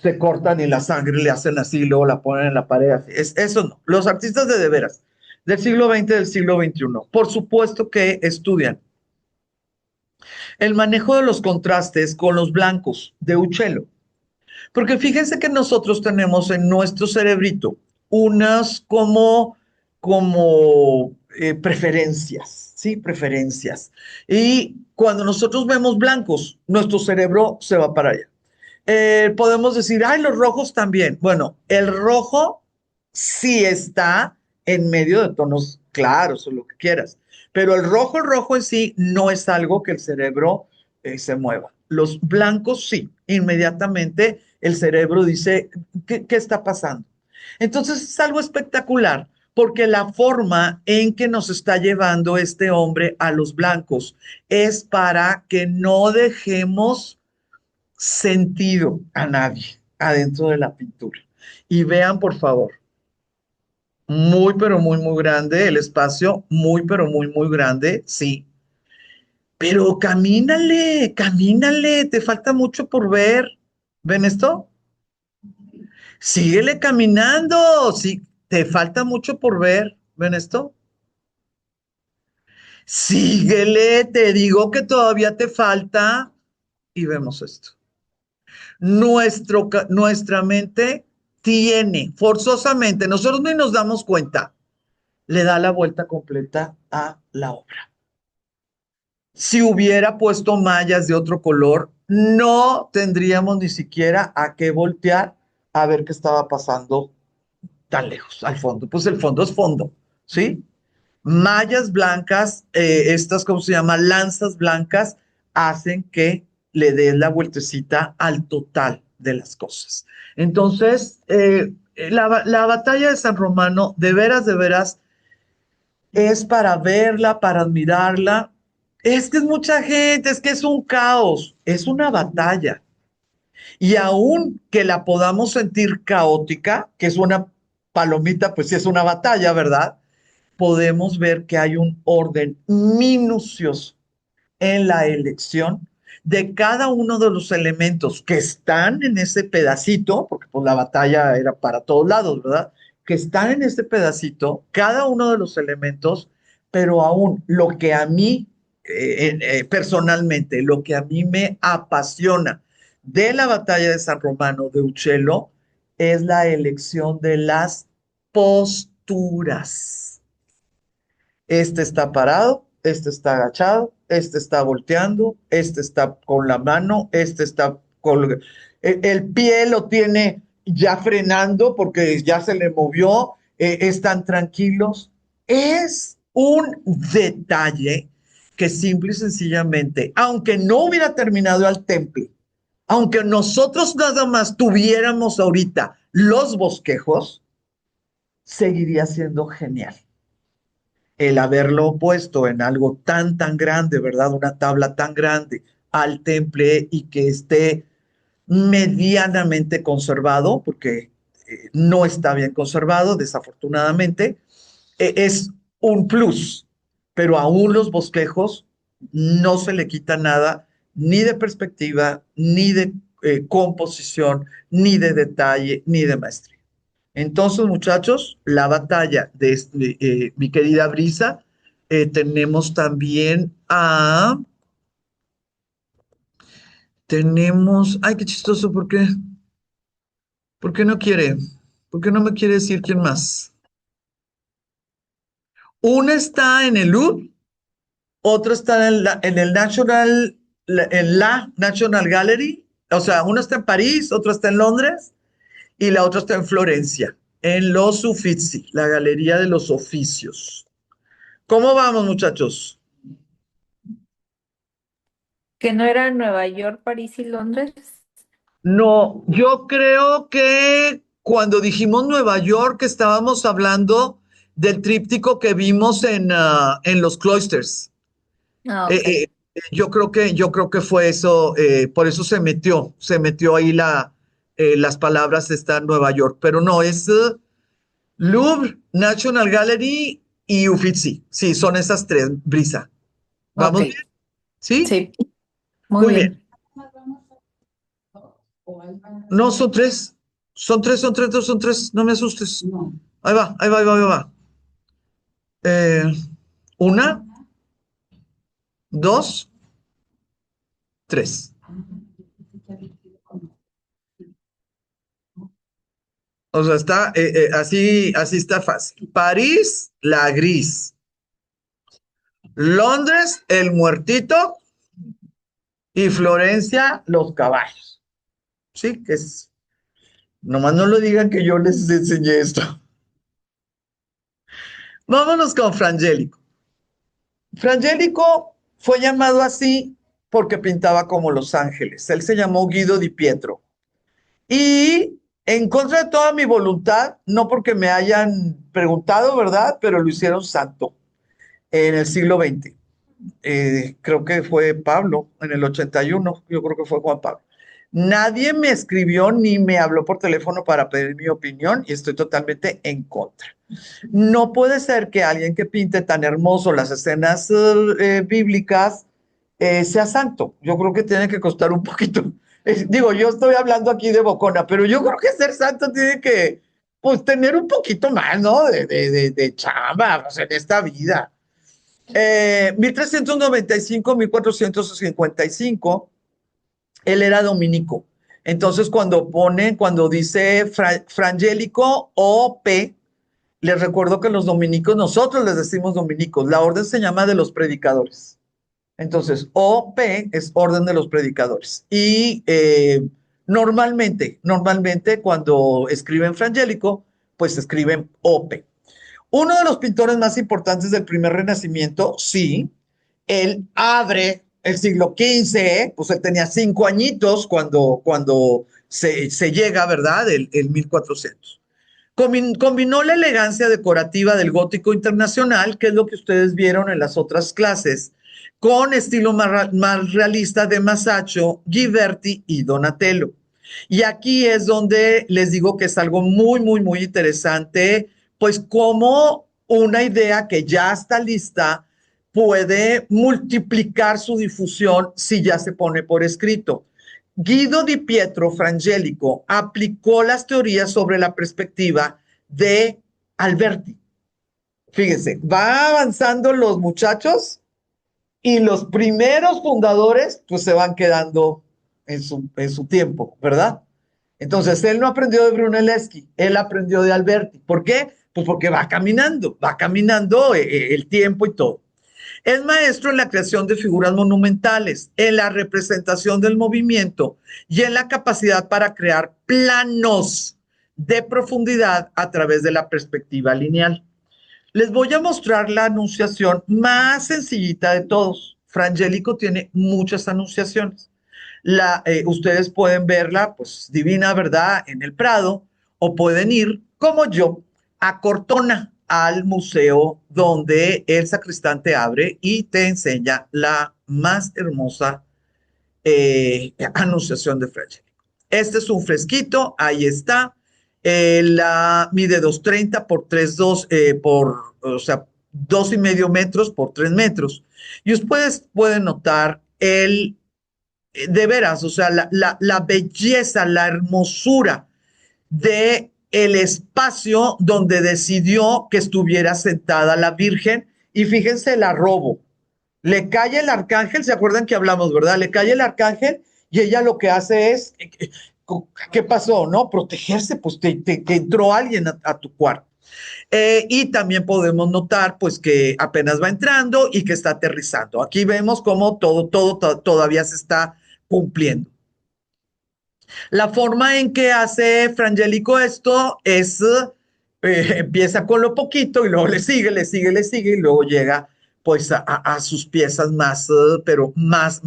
se cortan y la sangre le hacen así, luego la ponen en la pared, así. Eso no, los artistas de veras, del siglo XX, del siglo XXI, por supuesto que estudian el manejo de los contrastes con los blancos de Uccello. Porque fíjense que nosotros tenemos en nuestro cerebrito unas como preferencias, ¿sí? Preferencias. Y cuando nosotros vemos blancos, nuestro cerebro se va para allá. Podemos decir, ay, los rojos también. Bueno, el rojo sí está en medio de tonos claros o lo que quieras, pero el rojo en sí no es algo que el cerebro se mueva. Los blancos sí, inmediatamente el cerebro dice, ¿qué está pasando? Entonces es algo espectacular porque la forma en que nos está llevando este hombre a los blancos es para que no dejemos sentido a nadie adentro de la pintura. Y vean, por favor, muy, pero muy, muy grande el espacio, muy, pero muy, muy grande, sí. Pero camínale, te falta mucho por ver. ¿Ven esto? Síguele caminando. Sí, te falta mucho por ver. ¿Ven esto? Síguele, te digo que todavía te falta. Y vemos esto. Nuestra mente tiene forzosamente, nosotros ni nos damos cuenta, le da la vuelta completa a la obra. Si hubiera puesto mallas de otro color, no tendríamos ni siquiera a qué voltear a ver qué estaba pasando tan lejos, al fondo. Pues el fondo es fondo, ¿sí? Mallas blancas, estas, ¿cómo se llama? Lanzas blancas, hacen que le des la vueltecita al total de las cosas. Entonces, la batalla de San Romano, de veras, es para verla, para admirarla. Es que es mucha gente, es que es un caos, es una batalla. Y aun que la podamos sentir caótica, que es una palomita, pues sí es una batalla, ¿verdad? Podemos ver que hay un orden minucioso en la elección de cada uno de los elementos que están en ese pedacito, porque pues la batalla era para todos lados, ¿verdad? Que están en ese pedacito, cada uno de los elementos, pero aún lo que a mí, personalmente, lo que a mí me apasiona de la batalla de San Romano de Uccello es la elección de las posturas. Este está parado, este está agachado, este está volteando, este está con la mano, este está con... El pie lo tiene ya frenando porque ya se le movió, están tranquilos. Es un detalle que simple y sencillamente, aunque no hubiera terminado el temple, aunque nosotros nada más tuviéramos ahorita los bosquejos, seguiría siendo genial el haberlo puesto en algo tan grande, ¿verdad? Una tabla tan grande al temple y que esté medianamente conservado, porque no está bien conservado, desafortunadamente, es un plus, pero aún los bosquejos no se le quita nada, ni de perspectiva, ni de composición, ni de detalle, ni de maestría. Entonces, muchachos, la batalla de mi querida Brisa, tenemos también ay, qué chistoso, ¿por qué no quiere? ¿Por qué no me quiere decir quién más? Una está en el Louvre, otra está en la National Gallery, o sea, una está en París, otra está en Londres y la otra está en Florencia, en los Uffizi, la Galería de los Oficios. ¿Cómo vamos, muchachos? ¿Que no era Nueva York, París y Londres? No, yo creo que cuando dijimos Nueva York estábamos hablando del tríptico que vimos en los cloisters. Ah, Eh, ok. yo creo que fue eso, por eso se metió ahí las palabras está Nueva York, pero no, es Louvre, National Gallery y Uffizi. Sí, son esas tres, Brisa. Ok, ¿Vamos bien? ¿Sí? sí, muy Muy bien. bien. No, son tres. Son tres. No me asustes. Ahí va, ahí va, ahí va, ahí va. Eh, una, dos, tres. O sea, está así está fácil. París, la gris. Londres, el muertito. Y Florencia, los caballos. Sí, que es. Nomás no lo digan que yo les enseñé esto. Vámonos con Frangélico. Frangélico fue llamado así porque pintaba como Los Ángeles. Él se llamó Guido di Pietro. Y en contra de toda mi voluntad, no porque me hayan preguntado, ¿verdad? Pero lo hicieron santo en el siglo XX. Creo que fue Pablo en el 81, yo creo que fue Juan Pablo. Nadie me escribió ni me habló por teléfono para pedir mi opinión y estoy totalmente en contra. No puede ser que alguien que pinte tan hermoso las escenas bíblicas sea santo. Yo creo que tiene que costar un poquito Digo, yo estoy hablando aquí de bocona, pero yo creo que ser santo tiene que, pues, tener un poquito más, ¿no? De chamba, pues, en esta vida. 1395, 1455, él era dominico. Entonces, cuando dice Frangélico OP, les recuerdo que los dominicos, nosotros les decimos dominicos, la orden se llama de los predicadores. Entonces, OP es orden de los predicadores. Y normalmente cuando escriben Frangélico, pues escriben OP. Uno de los pintores más importantes del primer Renacimiento, sí, él abre el siglo XV, pues él tenía 5 añitos cuando se llega, ¿verdad? El 1400. Combinó la elegancia decorativa del gótico internacional, que es lo que ustedes vieron en las otras clases, con estilo más realista de Masaccio, Ghiberti y Donatello. Y aquí es donde les digo que es algo muy interesante, pues como una idea que ya está lista puede multiplicar su difusión si ya se pone por escrito. Guido di Pietro Frangélico aplicó las teorías sobre la perspectiva de Alberti. Fíjense, va avanzando los muchachos y los primeros fundadores pues se van quedando en su tiempo, ¿verdad? Entonces, él no aprendió de Brunelleschi, él aprendió de Alberti. ¿Por qué? Pues porque va caminando el tiempo y todo. Es maestro en la creación de figuras monumentales, en la representación del movimiento y en la capacidad para crear planos de profundidad a través de la perspectiva lineal. Les voy a mostrar la anunciación más sencillita de todos. Frangélico tiene muchas anunciaciones. Ustedes pueden verla, pues divina, ¿verdad?, en el Prado, o pueden ir, como yo, a Cortona, al museo donde el sacristán te abre y te enseña la más hermosa anunciación de Frangélico. Este es un fresquito, ahí está. La mide 2,30 por 3,2 o sea, 2,5 metros por 3 metros. Y ustedes pueden notar de veras, o sea, la belleza, la hermosura de el espacio donde decidió que estuviera sentada la Virgen. Y fíjense el arrobo. Le cae el arcángel, ¿se acuerdan que hablamos, verdad? Le cae el arcángel y ella lo que hace es, ¿qué pasó? ¿No? Protegerse, pues que entró alguien a tu cuarto. Y también podemos notar, pues, que apenas va entrando y que está aterrizando. Aquí vemos cómo todo todavía se está cumpliendo. La forma en que hace Frangélico esto es, empieza con lo poquito y luego le sigue y luego llega pues a sus piezas más, pero más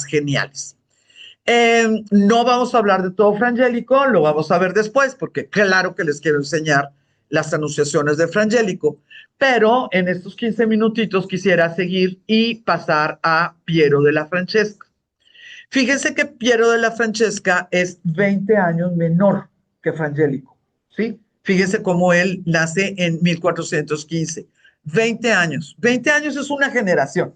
geniales. No vamos a hablar de todo Frangélico, lo vamos a ver después, porque claro que les quiero enseñar las anunciaciones de Frangélico, pero en estos 15 minutitos quisiera seguir y pasar a Piero de la Francesca. Fíjense que Piero de la Francesca es 20 años menor que Frangélico, ¿sí? Fíjense cómo él nace en 1415. 20 años. 20 años es una generación,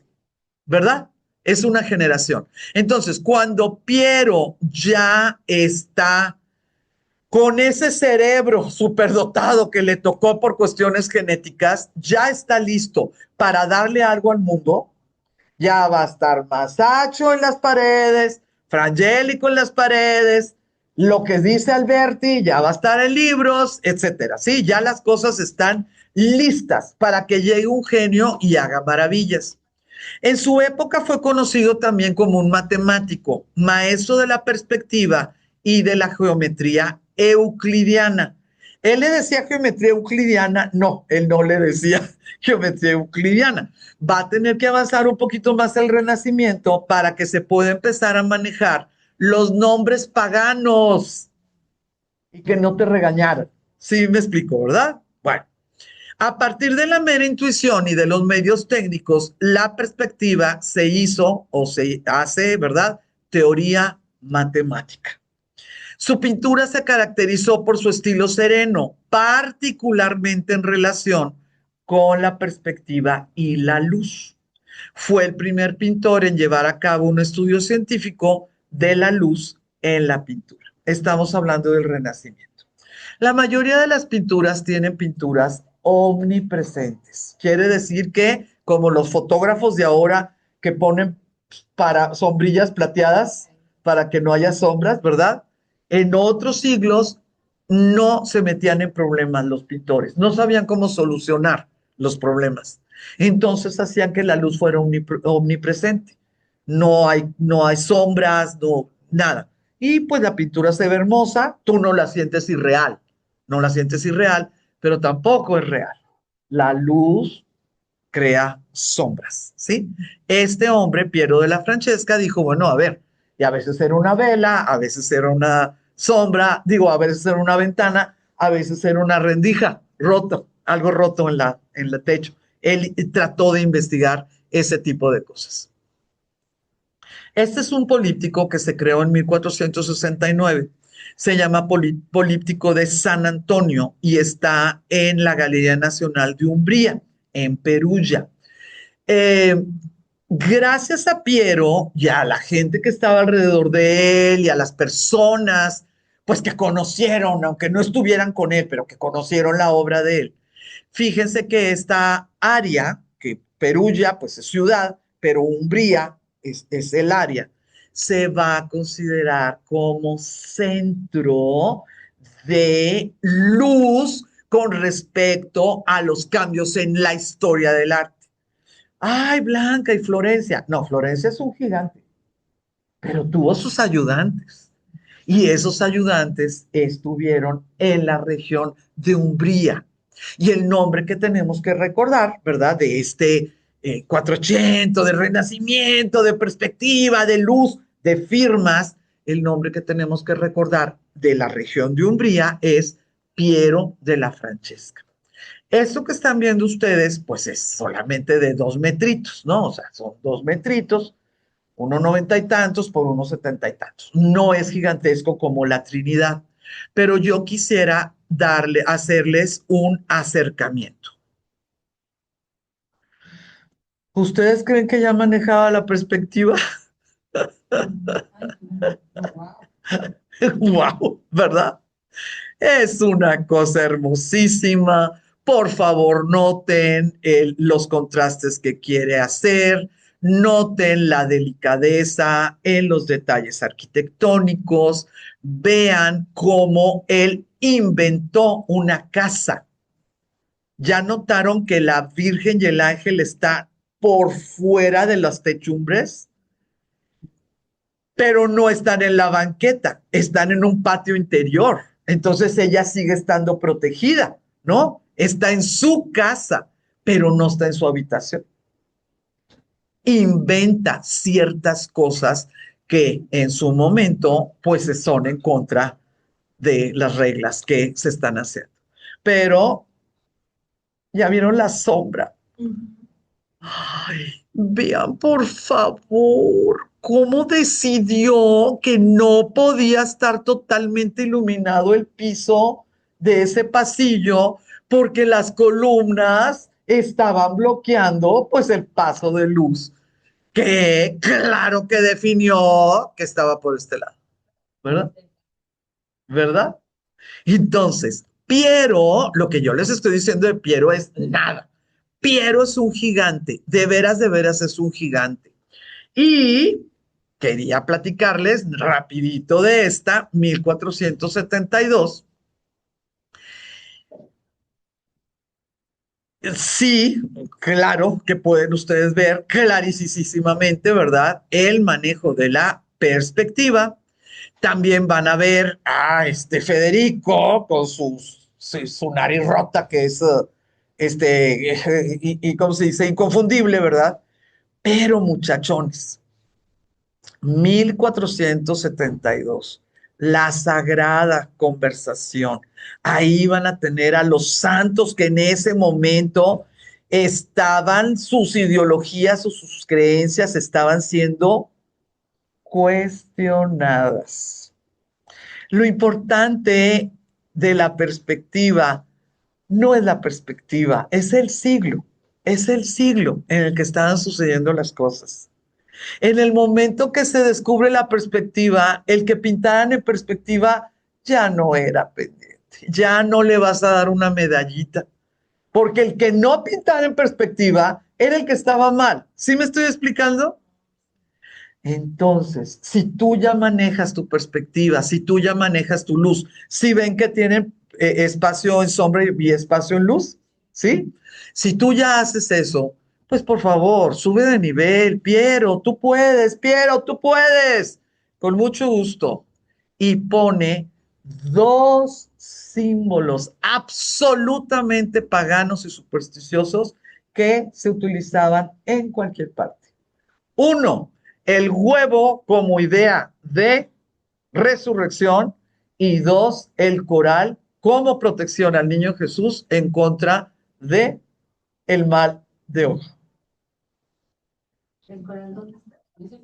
¿verdad? Es una generación. Entonces, cuando Piero ya está con ese cerebro superdotado que le tocó por cuestiones genéticas, ya está listo para darle algo al mundo, ya va a estar Masaccio en las paredes, Frangélico en las paredes, lo que dice Alberti ya va a estar en libros, etcétera. Sí, ya las cosas están listas para que llegue un genio y haga maravillas. En su época fue conocido también como un matemático, maestro de la perspectiva y de la geometría euclidiana. Él le decía geometría euclidiana, no, él no le decía geometría euclidiana. Va a tener que avanzar un poquito más el Renacimiento para que se pueda empezar a manejar los nombres paganos y que no te regañaran. Sí, me explico, ¿verdad? Bueno. A partir de la mera intuición y de los medios técnicos, la perspectiva se hizo o se hace, ¿verdad? Teoría matemática. Su pintura se caracterizó por su estilo sereno, particularmente en relación con la perspectiva y la luz. Fue el primer pintor en llevar a cabo un estudio científico de la luz en la pintura. Estamos hablando del Renacimiento. La mayoría de las pinturas tienen pinturas omnipresentes. Quiere decir que, como los fotógrafos de ahora que ponen para sombrillas plateadas para que no haya sombras, ¿verdad? En otros siglos no se metían en problemas los pintores, no sabían cómo solucionar los problemas. Entonces hacían que la luz fuera omnipresente. No hay sombras, no, nada. Y pues la pintura se ve hermosa, tú no la sientes irreal, no la sientes irreal, pero tampoco es real. La luz crea sombras, ¿sí? Este hombre, Piero de la Francesca, dijo, bueno, a ver, y a veces era una vela, a veces era una sombra, digo, a veces era una ventana, a veces era una rendija roto, algo roto en el techo. Él trató de investigar ese tipo de cosas. Este es un políptico que se creó en 1469. Se llama Políptico de San Antonio y está en la Galería Nacional de Umbría, en Perugia. Eh, Gracias a Piero y a la gente que estaba alrededor de él y a las personas, pues que conocieron, aunque no estuvieran con él, pero que conocieron la obra de él. Fíjense que esta área, que Perugia, pues es ciudad, pero Umbría es el área, se va a considerar como centro de luz con respecto a los cambios en la historia del arte. Ay, Blanca y Florencia. No, Florencia es un gigante, pero tuvo sus ayudantes. Y esos ayudantes estuvieron en la región de Umbría. Y el nombre que tenemos que recordar, ¿verdad? De este 480, de renacimiento, de perspectiva, de luz, de firmas, el nombre que tenemos que recordar de la región de Umbría es Piero de la Francesca. Esto que están viendo ustedes, pues es solamente de 2 metritos, ¿no? O sea, son 2 metritos, 1,90 y tantos por 1,70 y tantos. No es gigantesco como la Trinidad, pero yo quisiera hacerles un acercamiento. ¿Ustedes creen que ya manejaba la perspectiva? ¡Wow! ¿Verdad? Es una cosa hermosísima. Por favor, noten los contrastes que quiere hacer, noten la delicadeza en los detalles arquitectónicos, vean cómo él inventó una casa. Ya notaron que la Virgen y el ángel está por fuera de las techumbres, pero no están en la banqueta, están en un patio interior. Entonces ella sigue estando protegida, ¿no? Está en su casa, pero no está en su habitación. Inventa ciertas cosas que en su momento, pues, son en contra de las reglas que se están haciendo. Pero ya vieron la sombra. Ay, vean, por favor, cómo decidió que no podía estar totalmente iluminado el piso de ese pasillo porque las columnas estaban bloqueando pues el paso de luz que claro que definió que estaba por este lado, ¿verdad? ¿Verdad? Entonces, Piero, lo que yo les estoy diciendo de Piero es nada. Piero es un gigante, de veras es un gigante. Y quería platicarles rapidito de esta, 1472. Sí, claro que pueden ustedes ver clarísimamente, ¿verdad? El manejo de la perspectiva. También van a ver a este Federico con su nariz rota, que es, y ¿cómo se dice? Inconfundible, ¿verdad? Pero muchachones, 1472, la sagrada conversación. Ahí van a tener a los santos que en ese momento estaban, sus ideologías o sus creencias estaban siendo cuestionadas. Lo importante de la perspectiva no es la perspectiva, es el siglo en el que estaban sucediendo las cosas. En el momento que se descubre la perspectiva, el que pintaran en perspectiva ya no era pendiente, ya no le vas a dar una medallita, porque el que no pintara en perspectiva era el que estaba mal. ¿Sí me estoy explicando? Entonces, si tú ya manejas tu perspectiva, si tú ya manejas tu luz, si ven que tienen espacio en sombra y espacio en luz, ¿sí? Si tú ya haces eso, pues por favor, sube de nivel, Piero, tú puedes, con mucho gusto. Y pone dos símbolos absolutamente paganos y supersticiosos que se utilizaban en cualquier parte. Uno, el huevo como idea de resurrección y dos, el coral como protección al niño Jesús en contra de el mal de ojo. ¿El coral dónde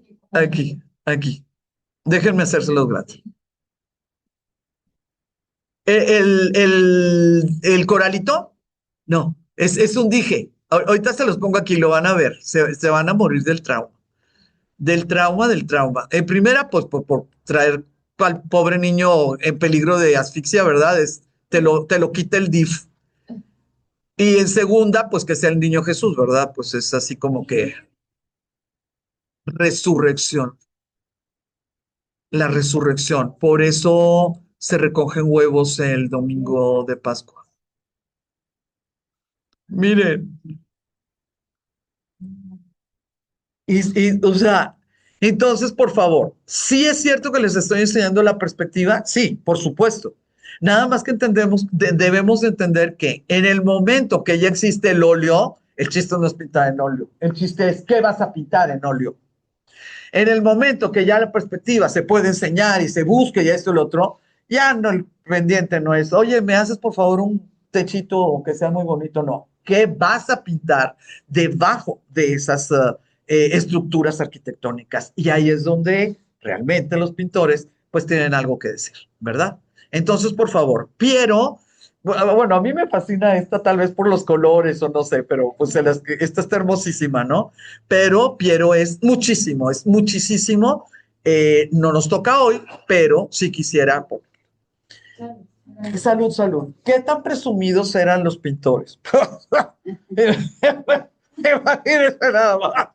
está? Aquí. Déjenme hacérselos gratis. El coralito, no, es un dije. Ahorita se los pongo aquí, lo van a ver. Se van a morir del trauma. Del trauma. En primera, pues por traer al pobre niño en peligro de asfixia, ¿verdad? Te lo quita el DIF. Y en segunda, pues que sea el niño Jesús, ¿verdad? Pues es así como que resurrección, la resurrección. Por eso se recogen huevos el domingo de Pascua. Miren, o sea, entonces, por favor, sí es cierto que les estoy enseñando la perspectiva, sí, por supuesto. Nada más que debemos de entender que en el momento que ya existe el óleo, el chiste no es pintar en óleo, el chiste es qué vas a pintar en óleo. En el momento que ya la perspectiva se puede enseñar y se busque y esto y lo otro, ya no, el pendiente no es, oye, ¿me haces por favor un techito que sea muy bonito? No. ¿Qué vas a pintar debajo de esas estructuras arquitectónicas? Y ahí es donde realmente los pintores pues tienen algo que decir, ¿verdad? Entonces, por favor, Piero, bueno, a mí me fascina esta tal vez por los colores o no sé, pero pues esta está hermosísima, ¿no? Pero Piero es muchísimo. No nos toca hoy, pero si quisiera. Salud. ¿Qué tan presumidos eran los pintores? Imagínense nada más.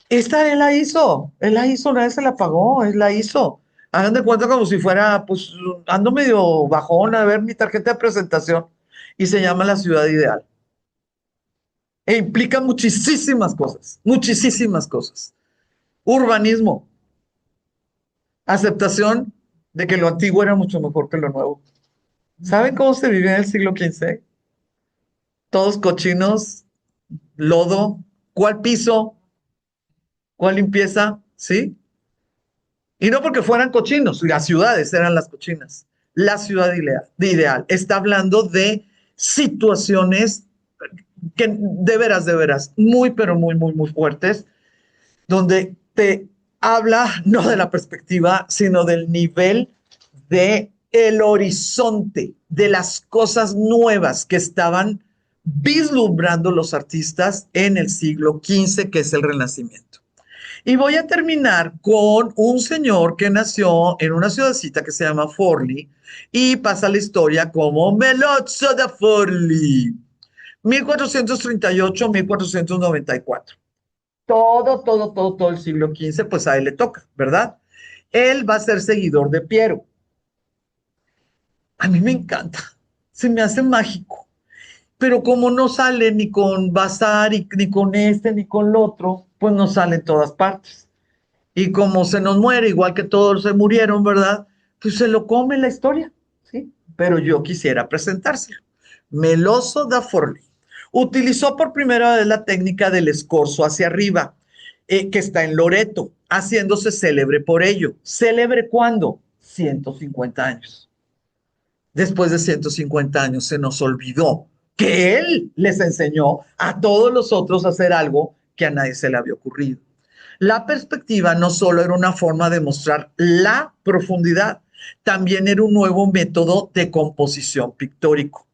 Esta él la hizo, nadie se la pagó, él la hizo. Hagan de cuenta como si fuera, pues, ando medio bajón a ver mi tarjeta de presentación y se llama La Ciudad Ideal. E implica muchísimas cosas. Urbanismo, aceptación de que lo antiguo era mucho mejor que lo nuevo. ¿Saben cómo se vivía en el siglo XV? Todos cochinos, lodo, ¿cuál piso? ¿Cuál limpieza? ¿Sí? Y no porque fueran cochinos, las ciudades eran las cochinas. La ciudad ideal. Está hablando de situaciones que de veras, muy, pero muy fuertes, donde te habla no de la perspectiva, sino del nivel de el horizonte, de las cosas nuevas que estaban vislumbrando los artistas en el siglo XV, que es el Renacimiento. Y voy a terminar con un señor que nació en una ciudadcita que se llama Forlì y pasa la historia como Melozzo da Forlì, 1438-1494. Todo el siglo XV, pues a él le toca, ¿verdad? Él va a ser seguidor de Piero. A mí me encanta, se me hace mágico, pero como no sale ni con Vasari, ni con este, ni con el otro, pues no sale en todas partes. Y como se nos muere, igual que todos se murieron, ¿verdad? Pues se lo come la historia, ¿sí? Pero yo quisiera presentárselo. Melozzo da Forlì utilizó por primera vez la técnica del escorzo hacia arriba, que está en Loreto, haciéndose célebre por ello. ¿Célebre cuándo? 150 años. Después de 150 años se nos olvidó que él les enseñó a todos los otros a hacer algo que a nadie se le había ocurrido. La perspectiva no solo era una forma de mostrar la profundidad, también era un nuevo método de composición pictórico.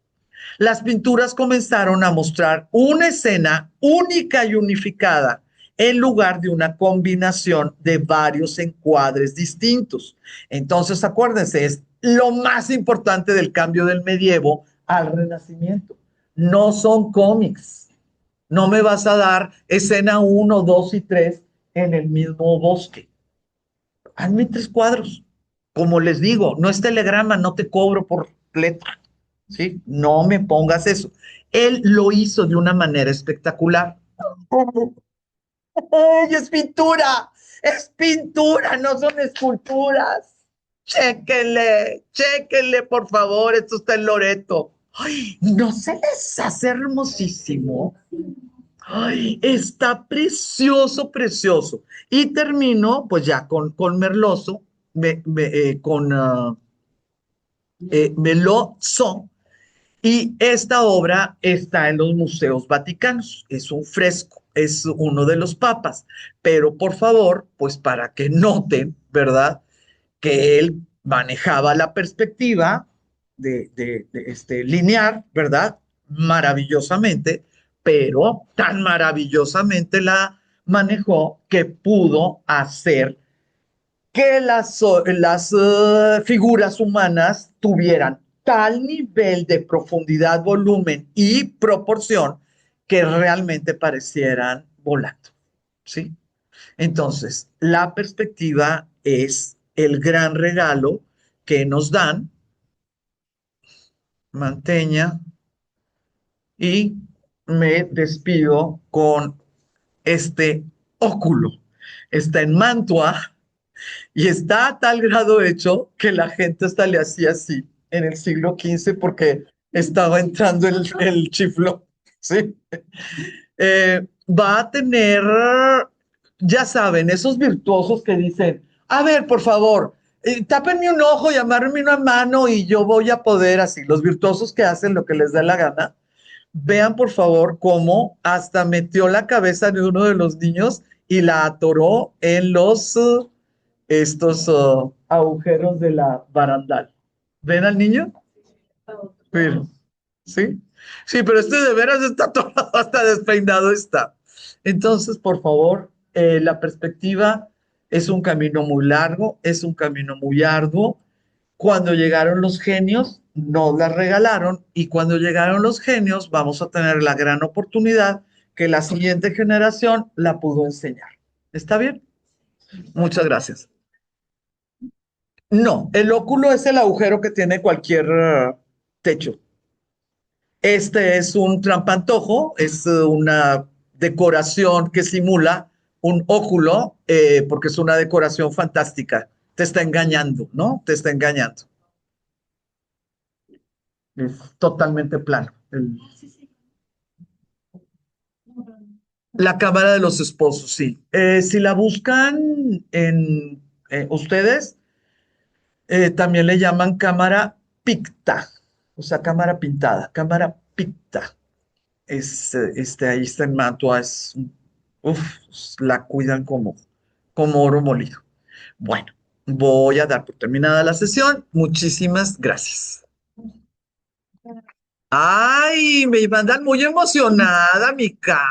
Las pinturas comenzaron a mostrar una escena única y unificada en lugar de una combinación de varios encuadres distintos. Entonces, acuérdense, es lo más importante del cambio del medievo al Renacimiento. No son cómics. No me vas a dar escena uno, 2 y 3 en el mismo bosque. Hazme 3 cuadros. Como les digo, no es telegrama, no te cobro por letra. ¿Sí? No me pongas eso. Él lo hizo de una manera espectacular. ¡Ay, es pintura, no son esculturas! Chéquenle, por favor, esto está en Loreto. ¡Ay, no se les hace hermosísimo! ¡Ay, está precioso, precioso! Y termino, pues ya con Merloso, con Melozzo, y esta obra está en los museos vaticanos. Es un fresco, es uno de los papas. Pero por favor, pues para que noten, ¿verdad? Que él manejaba la perspectiva lineal, ¿verdad? Maravillosamente, pero tan maravillosamente la manejó que pudo hacer que las figuras humanas tuvieran tal nivel de profundidad, volumen y proporción que realmente parecieran volando, ¿sí? Entonces, la perspectiva es el gran regalo que nos dan Manteña, y me despido con este óculo. Está en Mantua. Y está a tal grado hecho que la gente hasta le hacía así en el siglo XV porque estaba entrando el chiflón, ¿sí? Va a tener, ya saben, esos virtuosos que dicen, a ver, por favor, tápenme un ojo y amárrenme una mano y yo voy a poder así. Los virtuosos que hacen lo que les da la gana. Vean, por favor, cómo hasta metió la cabeza de uno de los niños y la atoró en estos agujeros de la barandal. ¿Ven al niño? Pero, ¿sí? Sí, pero este de veras está todo, hasta despeinado está. Entonces, por favor, la perspectiva es un camino muy largo, es un camino muy arduo. Cuando llegaron los genios, nos la regalaron, y cuando llegaron los genios, vamos a tener la gran oportunidad que la siguiente generación la pudo enseñar. ¿Está bien? Muchas gracias. No, el óculo es el agujero que tiene cualquier techo. Este es un trampantojo, es una decoración que simula un óculo, porque es una decoración fantástica. Te está engañando, ¿no? Te está engañando. Es totalmente plano. La cámara de los esposos, sí. Si la buscan en ustedes, también le llaman cámara picta, o sea, cámara pintada, cámara picta. Ahí está en Mantua, uf, la cuidan como oro molido. Bueno, voy a dar por terminada la sesión. Muchísimas gracias. Ay, me mandan muy emocionada, mi cara.